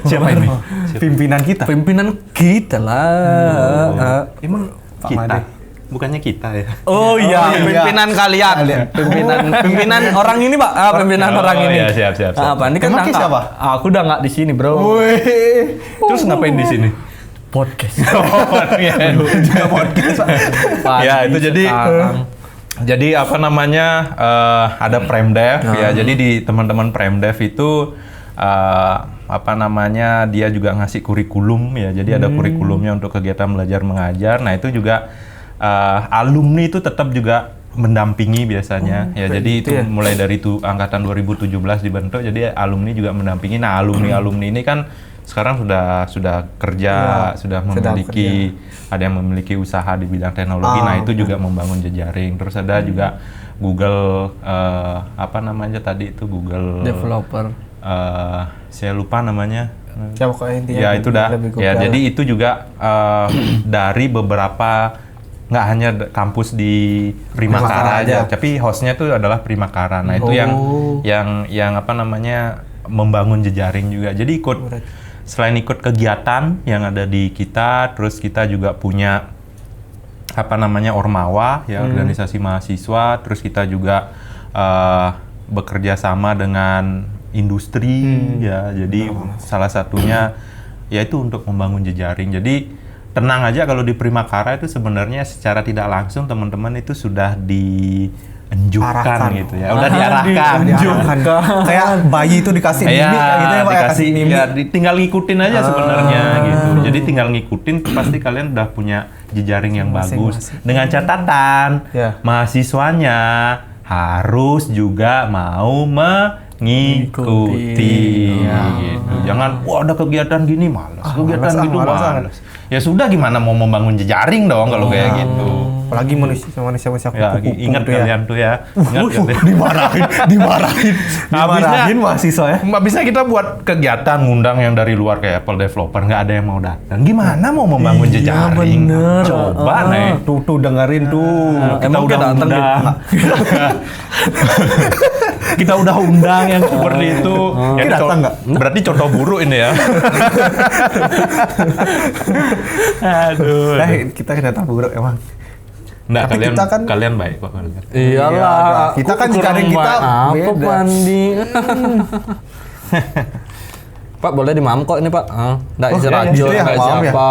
siapa ini?
Pimpinan kita.
Pimpinan kita lah.
Emang
Pak
kita?
Made.
Bukannya kita ya?
Oh iya,
iya.
pimpinan kalian. Pimpinan orang ini, Pak. Pimpinan
Oh,
orang ini.
iya, siap.
Apa ini kan
Emang
nggak-
siapa?
Aku udah nggak di sini, Bro.
Wih.
Terus ngapain di sini?
Podcast.
Ya, itu jadi
sekarang.
Jadi ada Premdev ya. Jadi di teman-teman Premdev itu dia juga ngasih kurikulum ya. Jadi ada kurikulumnya untuk kegiatan belajar mengajar. Nah, itu juga alumni itu tetap juga mendampingi biasanya ya. Jadi itu mulai dari angkatan 2017 dibentuk. Jadi alumni juga mendampingi. Nah, alumni ini kan sekarang sudah kerja, sudah memiliki ada yang memiliki usaha di bidang teknologi. Nah, itu juga membangun jejaring. Terus ada juga Google tadi itu Google
Developer.
saya lupa namanya.
Ya pokoknya intinya
Ya itu dah.
lebih
Ya
global.
jadi itu juga dari beberapa, nggak hanya kampus di Primakara aja, tapi hostnya itu adalah Primakara. Nah, itu yang membangun jejaring juga. Jadi selain ikut kegiatan yang ada di kita, terus kita juga punya Ormawa ya, organisasi mahasiswa. Terus kita juga bekerja sama dengan industri ya. Jadi salah satunya yaitu untuk membangun jejaring. Jadi tenang aja, kalau di Primakara itu sebenarnya secara tidak langsung teman-teman itu sudah enjukan
Arahkan.
gitu ya. Udah diarahkan.
Diarahkan. Kayak bayi itu dikasih
Iya,
mimik kayak gitu ya Pak, ya,
dikasih
kasih mimik.
ya, tinggal ngikutin aja sebenarnya gitu. Jadi tinggal ngikutin pasti kalian udah punya jejaring yang bagus.
Masing-masing.
Dengan catatan
Ya.
mahasiswanya harus juga mau mengikuti gitu. Jangan wah ada kegiatan gini malas, kegiatan
malas,
gitu
malas.
malas. Ya sudah gimana mau membangun jejaring dong kalau kayak gitu.
Apalagi manusia
Ya,
kupu-kupu
ingat
tuh ya.
kalian tuh ya. Ingat kalian.
dimarahin mahasiswa ya.
Nggak bisa kita buat kegiatan ngundang yang dari luar kayak Apple developer, nggak ada yang mau datang. Gimana mau membangun jejaring?
bener.
Coba nih.
Tuh dengerin tuh.
Kita
Emang
udah
kita datang
undang. Kita udah undang yang seperti itu.
Kita datang nggak?
Berarti contoh buruk ini ya. Aduh.
Nah, kita datang buruk emang.
Nggak,
Tapi
kalian
kita kan-
kalian baik kok kalian.
Iyalah.
Kita kan
kurang
jejaring kita
baik. apa
beda.
Pandi? Pak boleh dimam kok ini Pak. Nggak isi
iya,
racun,
iya,
nggak isi
maaf ya.
apa.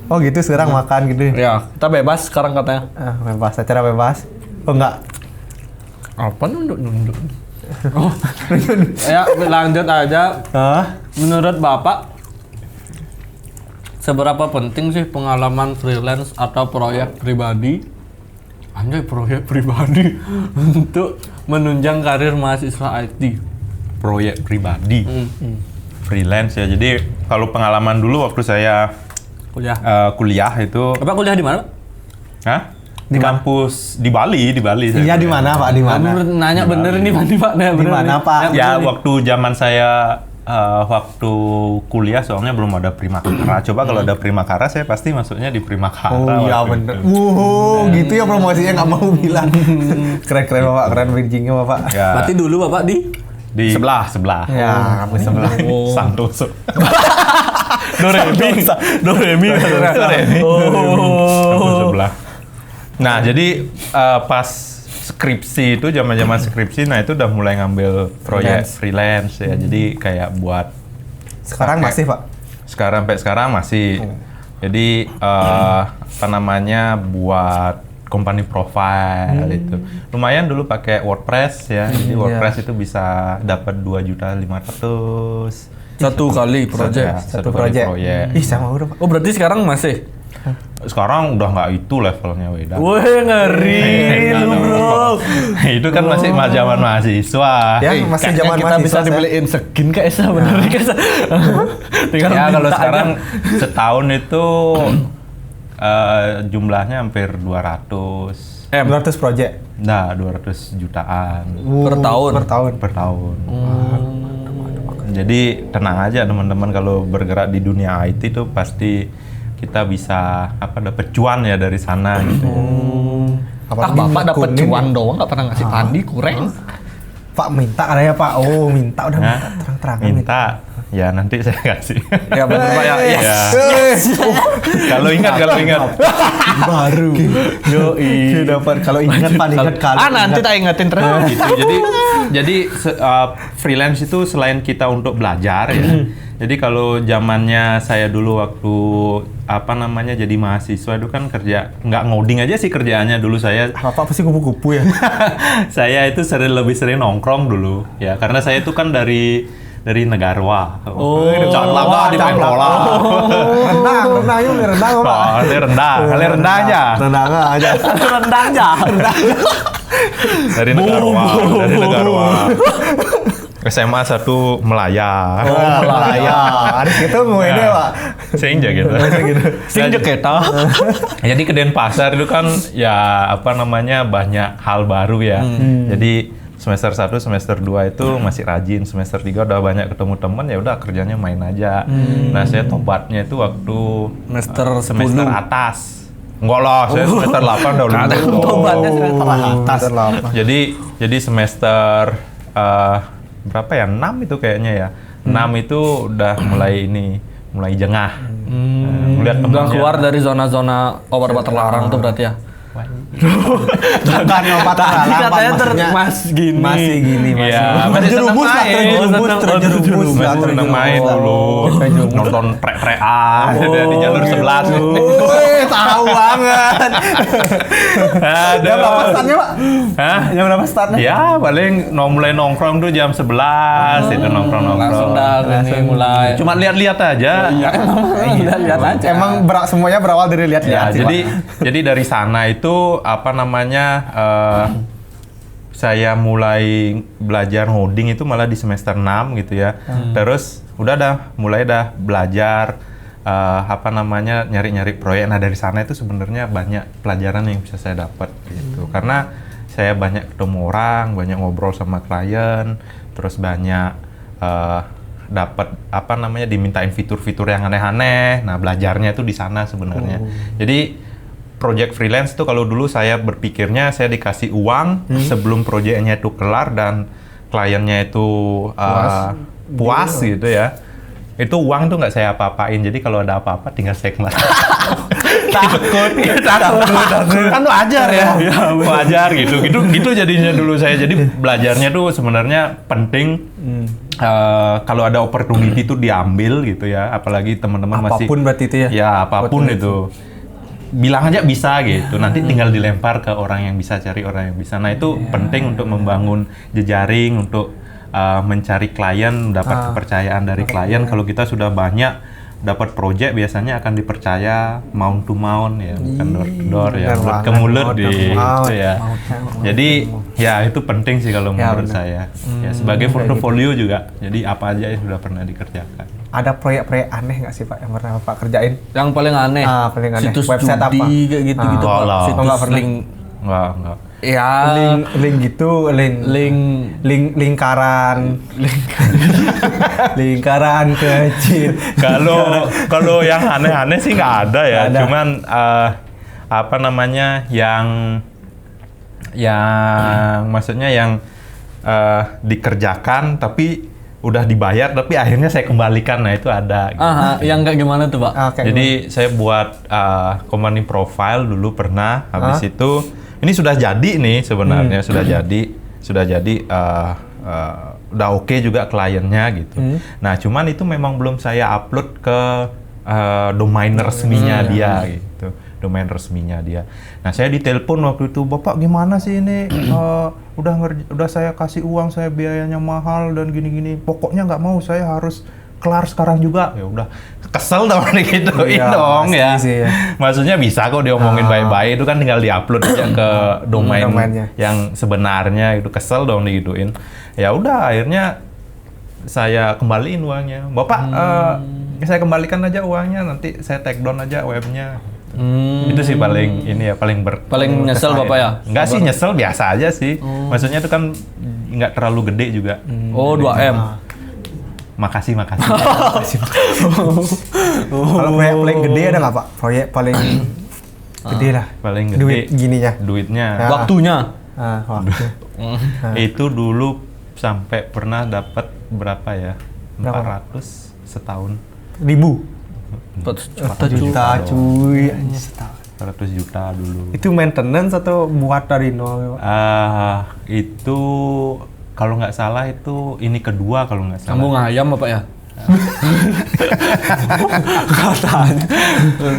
Oh gitu sekarang makan gitu.
Ya, kita bebas sekarang katanya.
Bebas, secara bebas. Oh enggak.
Apa nunduk-nunduk? Oh, ya lanjut aja. Menurut Bapak, seberapa penting sih pengalaman freelance atau proyek pribadi? Anjay, proyek pribadi untuk menunjang karir mahasiswa IT.
Proyek pribadi. Freelance ya. Jadi kalau pengalaman dulu waktu saya
Kuliah.
kuliah itu
Bapak kuliah di mana?
Hah? Di kampus di Bali saya
Iya di
kuliah.
mana Pak? Di mana?
Nanya bener ini Pak. Nanya
Di
bener
mana,
nih.
Pak?
Nanya
Ya
bener nih.
waktu zaman saya waktu kuliah soalnya belum ada Primakara. Coba kalau ada Primakara saya pasti masuknya di Primakara.
Oh iya
waktu
bener.
itu.
Gitu ya promosinya nggak mau bilang. Keren Bapak, keren bridgingnya Bapak.
Ya,
Berarti dulu Bapak di
di sebelah.
Ya, kampus sebelah.
Santoso.
Doremi.
Kampus sebelah. Nah, jadi pas skripsi itu zaman-zaman skripsi, nah itu udah mulai ngambil proyek freelance ya. Jadi kayak buat
Sekarang masih Pak?
sampai sekarang masih. Jadi apa namanya buat company profile itu. Lumayan dulu pakai WordPress ya. Jadi WordPress itu bisa dapat 2.500.000.
satu kali proyek.
Satu
Satu
kali
proyek.
proyek.
Ih sama udah Pak.
Oh berarti sekarang masih?
Sekarang udah nggak itu levelnya Weda.
Wih ngeri lu bro.
Itu kan masih zaman mahasiswa.
Ya masih
Kayaknya
zaman
kita bisa
mahasiswa,
dibeliin skin kayak Esa bener nih Esa. Tinggal
Ya kalau
minta
sekarang
aja.
setahun itu jumlahnya hampir 200.
200 project.
Nah, 200 jutaan
Per tahun?
Per tahun.
per tahun. Jadi tenang aja teman-teman kalau bergerak di dunia IT itu pasti kita bisa dapat cuan ya dari sana gitu.
Bapak dapat
nekunin
cuan
ya.
doang nggak pernah ngasih pandi kurang.
Pak minta katanya Pak. Oh minta udah
Hah?
minta terang-terangan.
Minta ya nanti saya kasih.
Ya bener Pak ya. Yes.
Ya.
Oh,
Kalau ingat
baru.
Yo
Dapat kalau ingat Pak ingat kali.
nanti tak ingetin terus.
gitu. Jadi freelance itu selain kita untuk belajar ya. Jadi kalau zamannya saya dulu waktu jadi mahasiswa itu kan kerja nggak ngoding aja sih kerjaannya dulu saya.
Bapak pasti kupu-kupu ya.
Saya itu lebih sering nongkrong dulu ya karena saya itu kan dari Negarwa.
Oh,
lama di main bola.
Renang yuk renang Pak.
Oh, ini rendah aja.
Renang aja.
Rendang aja.
Dari Negarwa. SMA 1 Melaya.
Oh, Melaya. Harus gitu ngomongnya Pak.
Seinja gitu.
Sing jeketa.
Jadi ke Denpasar itu kan ya banyak hal baru ya. Jadi semester 1, semester 2 itu masih rajin, semester 3 udah banyak ketemu teman ya udah kerjanya main aja. Nah, saya tobatnya itu waktu semester atas. Enggak lah, saya semester 8 udah lulus.
Tobatnya semester
atas.
Jadi semester berapa ya? 6 itu kayaknya ya. 6 itu udah mulai jengah. Melihat
Udah
temannya.
keluar dari zona-zona obat-obat terlarang tuh berarti ya.
Bukan obat
Tadi
terlarang,
katanya
maksudnya
masih gini.
masih gini masih.
Iya, masih seneng
Terjerumus lah,
main.
terjerumus lah,
Masih seneng main dulu. Nonton prek-prekan di jalur 11.
Wih, tahu banget. Jam berapa startnya, Pak?
Hah?
Jam berapa startnya?
Ya paling mulai nongkrong tuh jam 11 itu nongkrong.
Langsung dah ini mulai.
Cuma lihat-lihat aja.
Lihat aja.
Emang semuanya berawal dari lihat-lihat
Ya,
sih,
jadi dari sana itu apa namanya saya mulai belajar ngoding itu malah di semester 6 gitu ya. Terus mulai belajar apa namanya nyari-nyari proyek. Nah, dari sana itu sebenarnya banyak pelajaran yang bisa saya dapat gitu. Karena saya banyak ketemu orang, banyak ngobrol sama klien, terus banyak dapat apa namanya dimintain fitur-fitur yang aneh-aneh. Nah, belajarnya itu di sana sebenarnya. Jadi project freelance itu kalau dulu saya berpikirnya saya dikasih uang sebelum proyeknya itu kelar dan kliennya itu puas gitu ya. Itu uang tuh nggak saya apa-apain. Jadi kalau ada apa-apa tinggal saya kembali. takut. Kan wajar ya. Wajar gitu. Gitu jadinya dulu saya. Jadi belajarnya tuh sebenarnya penting. Kalau ada opportunity tuh diambil gitu ya. Apalagi teman-teman masih
apapun berarti itu ya.
Ya apapun itu. Bilang aja bisa gitu, nanti tinggal dilempar ke orang yang bisa, cari orang yang bisa. Nah itu penting untuk membangun jejaring, untuk mencari klien, dapat kepercayaan dari klien. Kalau kita sudah banyak dapat project, biasanya akan dipercaya mount to mount ya, bukan door to door ya, mulut ke mulut gitu ya. Jadi ya itu penting sih kalau menurut saya. Ya sebagai portofolio juga, jadi apa aja yang sudah pernah dikerjakan.
Ada proyek-proyek aneh nggak sih, Pak, yang pernah Pak kerjain?
Yang paling aneh.
Paling aneh.
Situs
Website
judi
apa?
kayak gitu-gitu, Pak.
Enggak.
Situs link.
Enggak.
Ya.
Link gitu, lingkaran kecil.
Kalau yang aneh-aneh sih nggak ada ya. Cuman apa namanya yang maksudnya yang dikerjakan tapi udah dibayar tapi akhirnya saya kembalikan. Nah itu ada gitu.
Yang kayak gimana tuh, Pak?
Jadi saya buat company profile dulu pernah. Habis itu ini sudah jadi nih sebenarnya, sudah jadi udah oke juga kliennya gitu. Nah cuman itu memang belum saya upload ke domain resminya dia gitu, domain resminya dia. Nah saya ditelepon waktu itu, Bapak gimana sih ini udah saya kasih uang, saya biayanya mahal dan gini-gini, pokoknya nggak mau, saya harus kelar sekarang juga. Ya udah kesel dong digituin dong ya.
Sih, ya.
Maksudnya bisa kok diomongin baik-baik, itu kan tinggal diupload aja ke domainnya yang sebenarnya, itu kesel dong digituin. Ya udah akhirnya saya kembaliin uangnya. Bapak saya kembalikan aja uangnya, nanti saya take down aja webnya. Itu sih paling
nyesel Bapak ya?
Enggak sih nyesel, biasa aja sih. Maksudnya itu kan nggak terlalu gede juga.
2M.
Makasih.
Kalau proyek paling gede ada nggak, Pak? Proyek paling gede lah.
Paling gede.
Duit gininya.
Duitnya.
Waktunya.
Waktu.
Itu dulu sampai pernah dapat berapa ya?
Berapa?
400 setahun.
Ribu.
4
Juta, cuy.
400 juta dulu.
Itu maintenance atau buat dari nol?
Itu kalau nggak salah itu ini kedua kalau nggak salah.
Sambung ayam Bapak ya?
Katanya.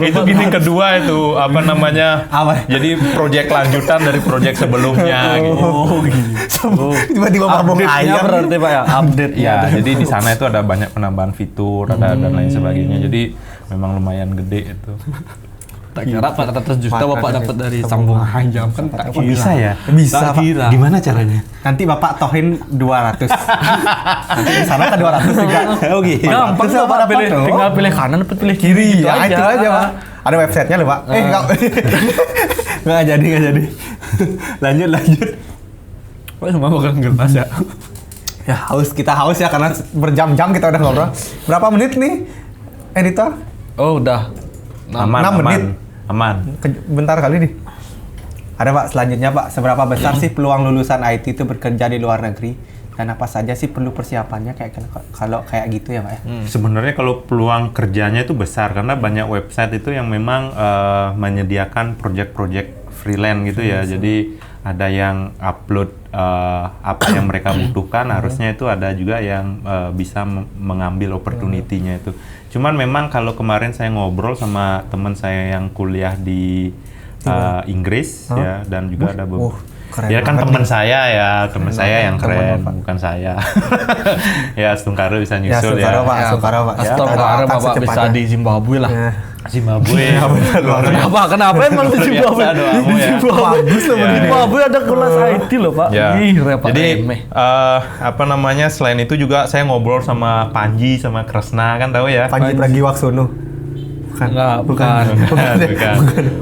Itu gini kedua itu apa namanya? Jadi proyek lanjutan dari proyek sebelumnya gitu.
Tiba-tiba sambung ayam
berarti Pak ya? Update
ya. Jadi di sana itu ada banyak penambahan fitur, ada dan lain sebagainya. Jadi memang lumayan gede itu.
Tak kira 400 juta Bapak dapat dari sambung ayam kan tak kira.
Bisa ya?
Bisa, Pak.
Gimana caranya?
Nanti Bapak tohin 200. Nanti di sana kan 200 juga.
Gitu.
Gampang tuh Bapak tinggal pilih kanan atau pilih kiri gitu
Ya, itu aja, Pak. Ada websitenya loh, Pak. Nggak jadi. Lanjut.
Wah, semua bukan gelas ya.
Ya, kita haus ya karena berjam-jam kita udah ngobrol. Berapa menit nih, editor?
Oh, udah.
6 menit.
Aman.
Bentar kali nih. Ada Pak, selanjutnya Pak, seberapa besar sih peluang lulusan IT itu bekerja di luar negeri? Dan apa saja sih perlu persiapannya kalau kayak gitu ya Pak ya?
Sebenarnya kalau peluang kerjanya itu besar karena banyak website itu yang memang menyediakan project-project freelance gitu ya. Jadi ada yang upload apa yang mereka butuhkan, harusnya itu ada juga yang bisa mengambil opportunity-nya itu. Cuman memang kalau kemarin saya ngobrol sama teman saya yang kuliah di Inggris ya, dan juga ada
keren
ya kan
banget
teman saya yang keren, bukan saya. Ya, Astungkara bisa nyusul ya.
Astungkara Pak.
Astagfirullah, Bapak bisa di Zimbabwe lah.
Zimbabwe.
Kenapa emang di Zimbabwe?
Doamu ya.
Bagus loh, di Zimbabwe ada kelas IT loh Pak.
Ya.
Ih, repot
Jadi
remeh.
apa namanya, selain itu juga saya ngobrol sama Panji sama Kresna, kan tahu ya?
Panji Pragiwaksono.
Bukan.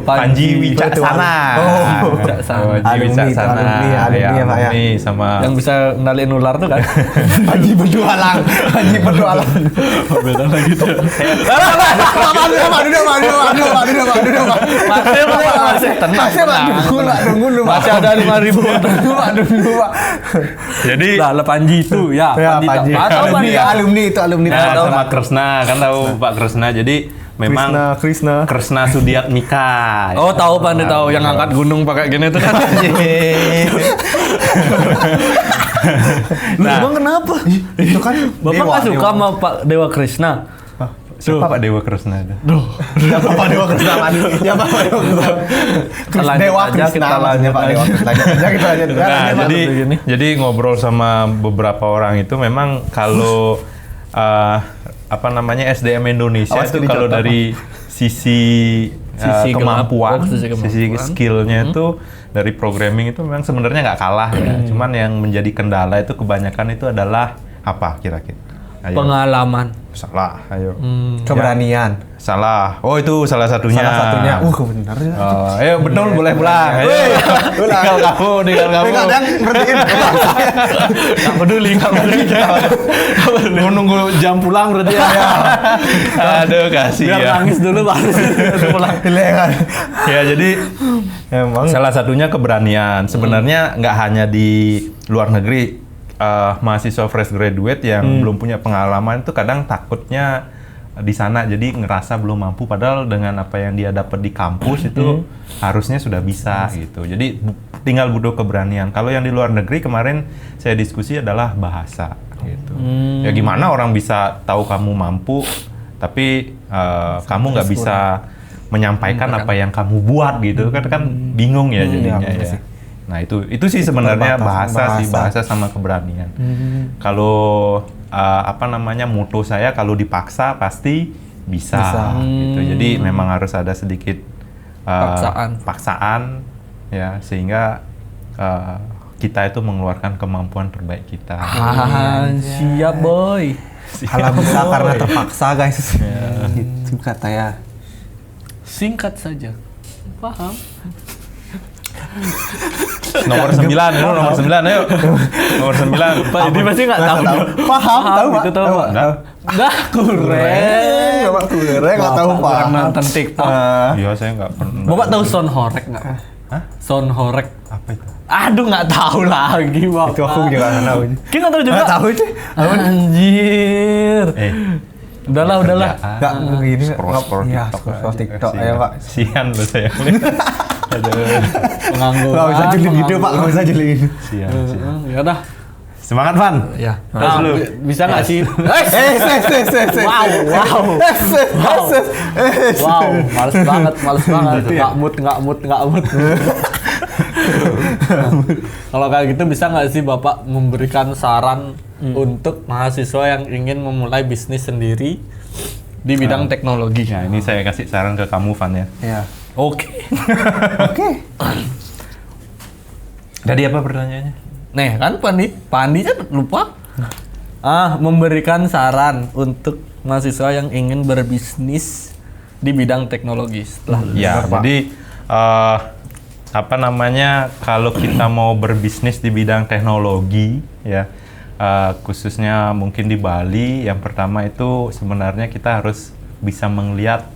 Panji Wicaksana.
Wicaksana.
Panji Wicaksana.
Alumni ya, Pak, ya.
Sama
Yang bisa ngendaliin ular tuh kan?
Panji Petualang.
Beda lagi tuh. Masih tenang. Masih ada 5.000.
jadi
Lah Panji itu ya.
Panji.
Tahu Panji.
Alumni itu alumni.
ya, sama Kresna, kan tahu Pak Kresna. Jadi memang
Krishna.
Kresna Sudiatmika.
Oh tahu Panji, tahu yang angkat gunung pakai gini tuh kan. Nah, emang kenapa?
Itu kan
Bapak nggak suka sama Pak Dewa Krishna?
Siapa Pak Dewa Kresna itu?
Ya Pak Dewa Krishna. Ya Pak Dewa Krishna. Dewa Krishna. Ya Pak Dewa Krishna. Ya kita lanjut.
Nah, jadi ngobrol sama beberapa orang itu memang kalau apa namanya, SDM Indonesia itu kalau dari sisi kemampuan, sisi skillnya itu dari programming itu memang sebenarnya nggak kalah ya. Cuman yang menjadi kendala itu kebanyakan itu adalah apa kira-kira? Ayo.
Pengalaman.
Salah, ayo.
Keberanian.
Salah. Oh, itu salah satunya.
Benar ya.
Ayo betul, boleh pulang. Ayo. Tinggal kamu.
Kadang berarti
Nggak peduli. Mau nunggu jam pulang berarti ya. Aduh, kasihan.
Biar nangis dulu baru pulang.
Ya, jadi emang salah satunya keberanian. Sebenarnya nggak hanya di luar negeri, mahasiswa fresh graduate yang belum punya pengalaman itu kadang takutnya di sana, jadi ngerasa belum mampu, padahal dengan apa yang dia dapat di kampus itu harusnya sudah bisa gitu. Jadi tinggal butuh keberanian. Kalau yang di luar negeri kemarin saya diskusi adalah bahasa gitu. Ya gimana orang bisa tahu kamu mampu tapi kamu nggak bisa menyampaikan apa yang kamu buat gitu kan bingung ya jadinya ya. Nah itu sih sebenarnya bahasa sama keberanian. Kalau apa namanya, moto saya kalau dipaksa pasti bisa. Gitu. Jadi memang harus ada sedikit paksaan ya, sehingga kita itu mengeluarkan kemampuan terbaik kita.
Siap boy.
Kalau bisa karena terpaksa guys. Itu kata ya.
Singkat saja. Paham?
Nomor 9, nomor 9, ayo. Nomor 9.
Pak ini pasti nggak tahu.
Paham, tahu Pak.
Itu tahu Pak. Dah kurang.
Bapak kurang nggak tahu Pak.
Kurang nonton TikTok.
Iya, saya nggak pernah.
Bapak tahu sound horek nggak?
Hah?
Sound horek.
Apa itu?
Aduh nggak tahu lagi Bapak.
Itu aku juga nggak tahu.
Kita nggak tahu juga.
Nggak tahu itu.
Anjir. Udahlah.
Nggak begini.
Scroll
Ya,
TikTok.
scroll TikTok ya Pak.
Sian loh saya. Aduh.
Pengangguran.
Nggak bisa julid gitu Pak, nggak bisa julid.
Sian.
Ya udah.
Semangat Van.
Ya.
Terus lu.
Bisa nggak sih?
Wow.
Wow, males banget. Nggak mood. Kalau kayak gitu bisa nggak sih Bapak memberikan saran untuk mahasiswa yang ingin memulai bisnis sendiri di bidang teknologi?
Ya, ini saya kasih saran ke kamu Van ya.
Ya.
Oke.
Tadi apa pertanyaannya?
Nih kan Pandi kan lupa. Memberikan saran untuk mahasiswa yang ingin berbisnis di bidang teknologi setelah lulus.
Ya, jadi apa namanya, kalau kita mau berbisnis di bidang teknologi ya, khususnya mungkin di Bali, yang pertama itu sebenarnya kita harus bisa melihat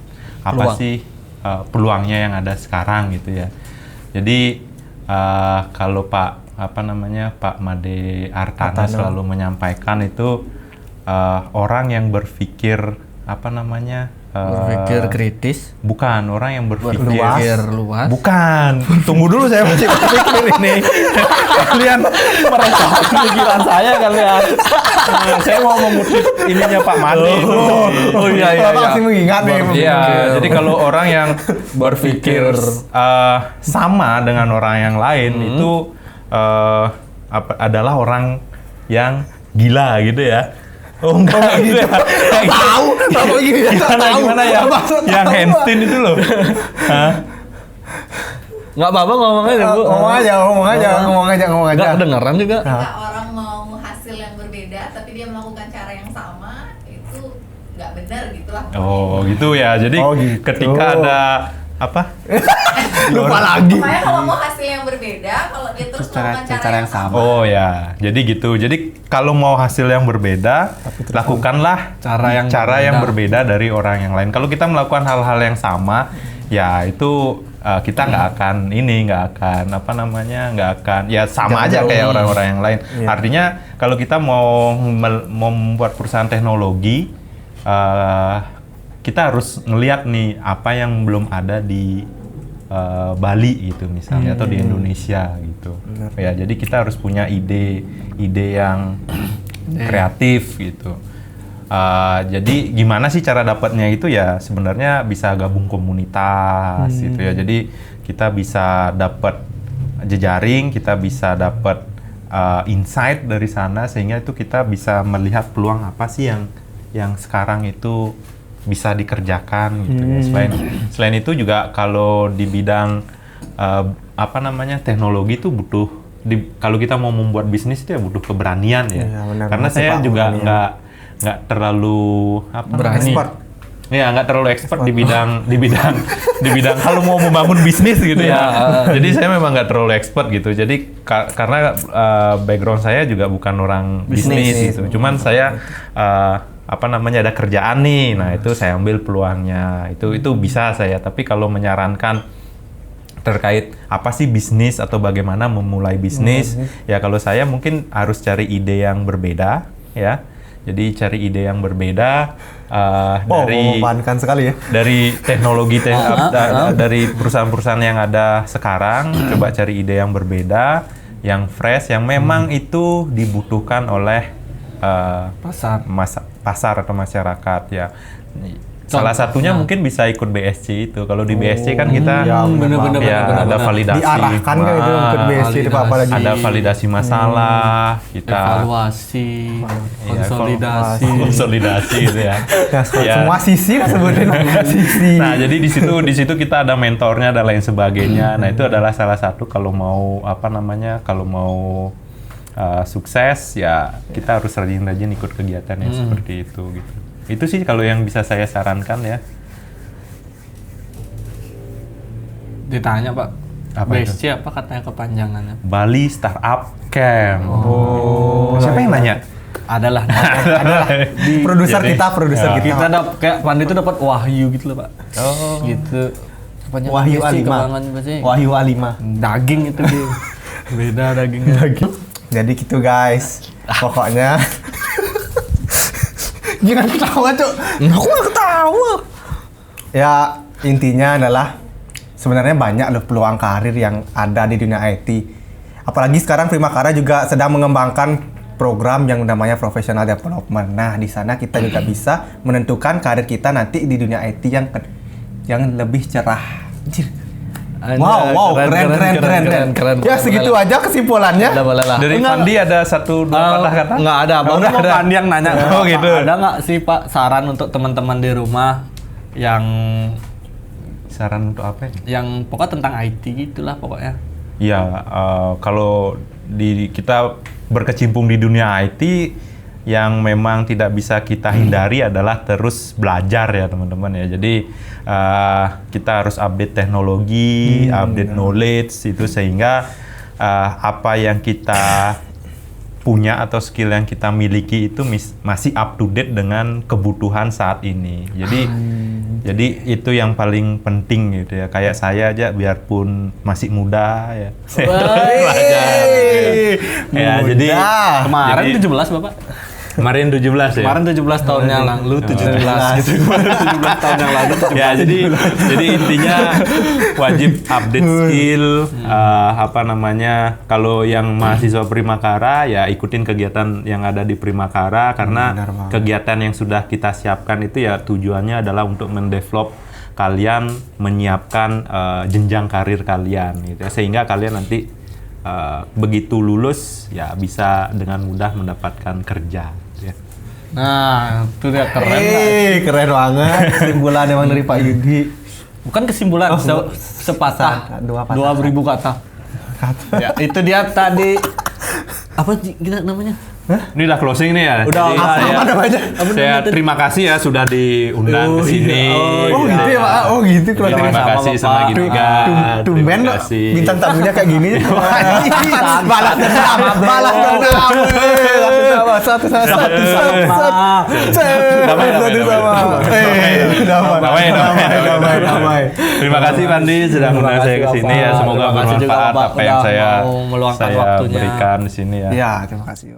apa sih peluangnya yang ada sekarang gitu ya. Jadi kalau Pak Made Artana selalu menyampaikan itu orang yang berpikir
Berpikir kritis.
Bukan, orang yang berpikir
Luas.
Bukan. Tunggu dulu, saya masih berpikir ini. Kalian merasa pikiran saya kalian. Saya mau mengutip ininya Pak Mandi.
Bapak masih mengingat nih.
Iya, jadi kalau orang yang berpikir sama dengan orang yang lain itu adalah orang yang gila gitu ya. Oh enggak gitu ya.
Tahu, apa gini ya?
Gimana yang Einstein itu loh. Hah?
Nggak apa-apa ngomong aja, Bu.
Ngomong aja.
Nggak kedengeran juga.
Ketika orang mau hasil yang berbeda tapi dia melakukan cara yang sama, itu nggak benar gitu lah.
Oh gitu ya. Jadi
gitu.
ketika ada apa?
Lupa lagi.
Makanya kalau mau hasil yang berbeda, kalau dia terus melakukan cara yang sama.
Oh ya, jadi gitu. Jadi kalau mau hasil yang berbeda, lakukanlah cara yang berbeda dari orang yang lain. Kalau kita melakukan hal-hal yang sama, ya itu kita nggak akan ya sama aja kayak orang-orang yang lain.
Iya.
Artinya kalau kita mau membuat perusahaan teknologi, kita harus ngelihat nih apa yang belum ada di Bali gitu misalnya atau di Indonesia gitu. Ya, jadi kita harus punya ide yang kreatif gitu. Jadi gimana sih cara dapatnya itu ya sebenarnya bisa gabung komunitas gitu ya. Jadi kita bisa dapat jejaring, kita bisa dapat insight dari sana sehingga itu kita bisa melihat peluang apa sih yang sekarang itu bisa dikerjakan gitu ya. Selain itu juga kalau di bidang teknologi itu butuh kalau kita mau membuat bisnis itu ya butuh keberanian ya.
Iya, benar.
Karena
Masih
saya
Pak,
juga
keberanian.
nggak terlalu
Berani.
Ya nggak terlalu expert di bidang kalau mau membangun bisnis gitu ya. Jadi saya memang nggak terlalu expert gitu. Jadi karena background saya juga bukan orang bisnis gitu. Cuman saya ada kerjaan nih. Nah, itu saya ambil peluangnya. Itu bisa saya. Tapi kalau menyarankan terkait apa sih bisnis atau bagaimana memulai bisnis, ya kalau saya mungkin harus cari ide yang berbeda ya. Jadi cari ide yang berbeda
membankan sekali ya.
dari teknologi dari perusahaan-perusahaan yang ada sekarang. Coba cari ide yang berbeda, yang fresh, yang memang itu dibutuhkan oleh pasar atau masyarakat ya. Salah satunya mungkin bisa ikut BSC itu. Kalau di BSC kan kita
bener-bener
ada validasi,
diarahkan kan itu ikut BSC itu apalagi
ada validasi masalah, kita
evaluasi, konsolidasi
gitu ya.
Semua sisi lah sebutin sisi.
Nah, jadi di situ kita ada mentornya dan lain sebagainya. Nah, itu adalah salah satu kalau mau sukses ya kita harus rajin-rajin ikut kegiatan yang seperti itu gitu. Itu sih kalau yang bisa saya sarankan ya.
Ditanya Pak,
Apa
BSC apa katanya kepanjangannya?
Bali Startup Camp. Siapa yang nanya?
Adalah
Produser
Jadi,
kita
kita kayak Pandi itu dapat wahyu gitu loh Pak. Gitu. Kepanjangan
Wahyu
BSC,
A5.
kepanjangan BSC.
Wahyu A5.
Daging itu dia. Beda dagingnya.
Jadi gitu guys. Pokoknya jangan ketawa, Cuk.
Aku nggak ketawa.
Ya, intinya adalah sebenarnya banyak loh peluang karir yang ada di dunia IT. Apalagi sekarang Primakara juga sedang mengembangkan program yang namanya Professional Development. Nah, di sana kita juga bisa menentukan karir kita nanti di dunia IT yang lebih cerah. Anjir. Wow, keren. Ya, segitu aja kesimpulannya.
Dari Pandi ada 1-2 patah kata?
Nggak ada, Bang.
Nggak ada.
Pandi yang nanya.
Oh, gitu.
Ada nggak sih Pak saran untuk teman-teman di rumah yang
Saran untuk apa ya?
yang pokoknya tentang IT gitulah pokoknya.
Ya, kalau kita berkecimpung di dunia IT, yang memang tidak bisa kita hindari adalah terus belajar ya teman-teman ya. Jadi kita harus update teknologi, update knowledge itu sehingga apa yang kita punya atau skill yang kita miliki itu masih up to date dengan kebutuhan saat ini. Jadi itu yang paling penting gitu ya. Kayak saya aja biarpun masih muda ya. Belajar. Ya, jadi
Kemarin
jadi-
17 Bapak.
Kemarin 17 ya.
Kemarin 17 tahun yang lalu 17 gitu. Kemarin 17 tahun yang lalu 17.
Ya, jadi intinya wajib update skill apa namanya, kalau yang mahasiswa Primakara ya ikutin kegiatan yang ada di Primakara karena
Benar banget.
kegiatan yang sudah kita siapkan itu ya tujuannya adalah untuk mendevelop kalian, menyiapkan jenjang karir kalian gitu ya, sehingga kalian nanti begitu lulus ya bisa dengan mudah mendapatkan kerja ya.
Nah, itu dia keren lah.
Keren banget. Kesimpulan emang dari Pak Yudi.
Bukan kesimpulan, sepatah.
Dua patah.
2000 kata. Ya, itu dia tadi apa kita namanya?
Ini udah closing nih ya.
Udah,
Jadi
apa namanya?
saya terima kasih ya sudah diundang ke sini.
Oh gitu ya Pak. Oh gitu kalau
Terima
Sama-sama,
kasih sama
Bapak.
Giniga.
Tumben
Terima
Pak,
kasih.
bintang tamunya kayak gini. Balas dendam. Balas dendam. Satu sama.
Damai. Terima kasih Pandi sudah mengundang saya ke sini ya. Semoga
Terima kasih juga,
bermanfaat
Bapak,
apa yang
udah
saya
mau meluangkan waktunya.
berikan di sini ya.
Ya, terima kasih.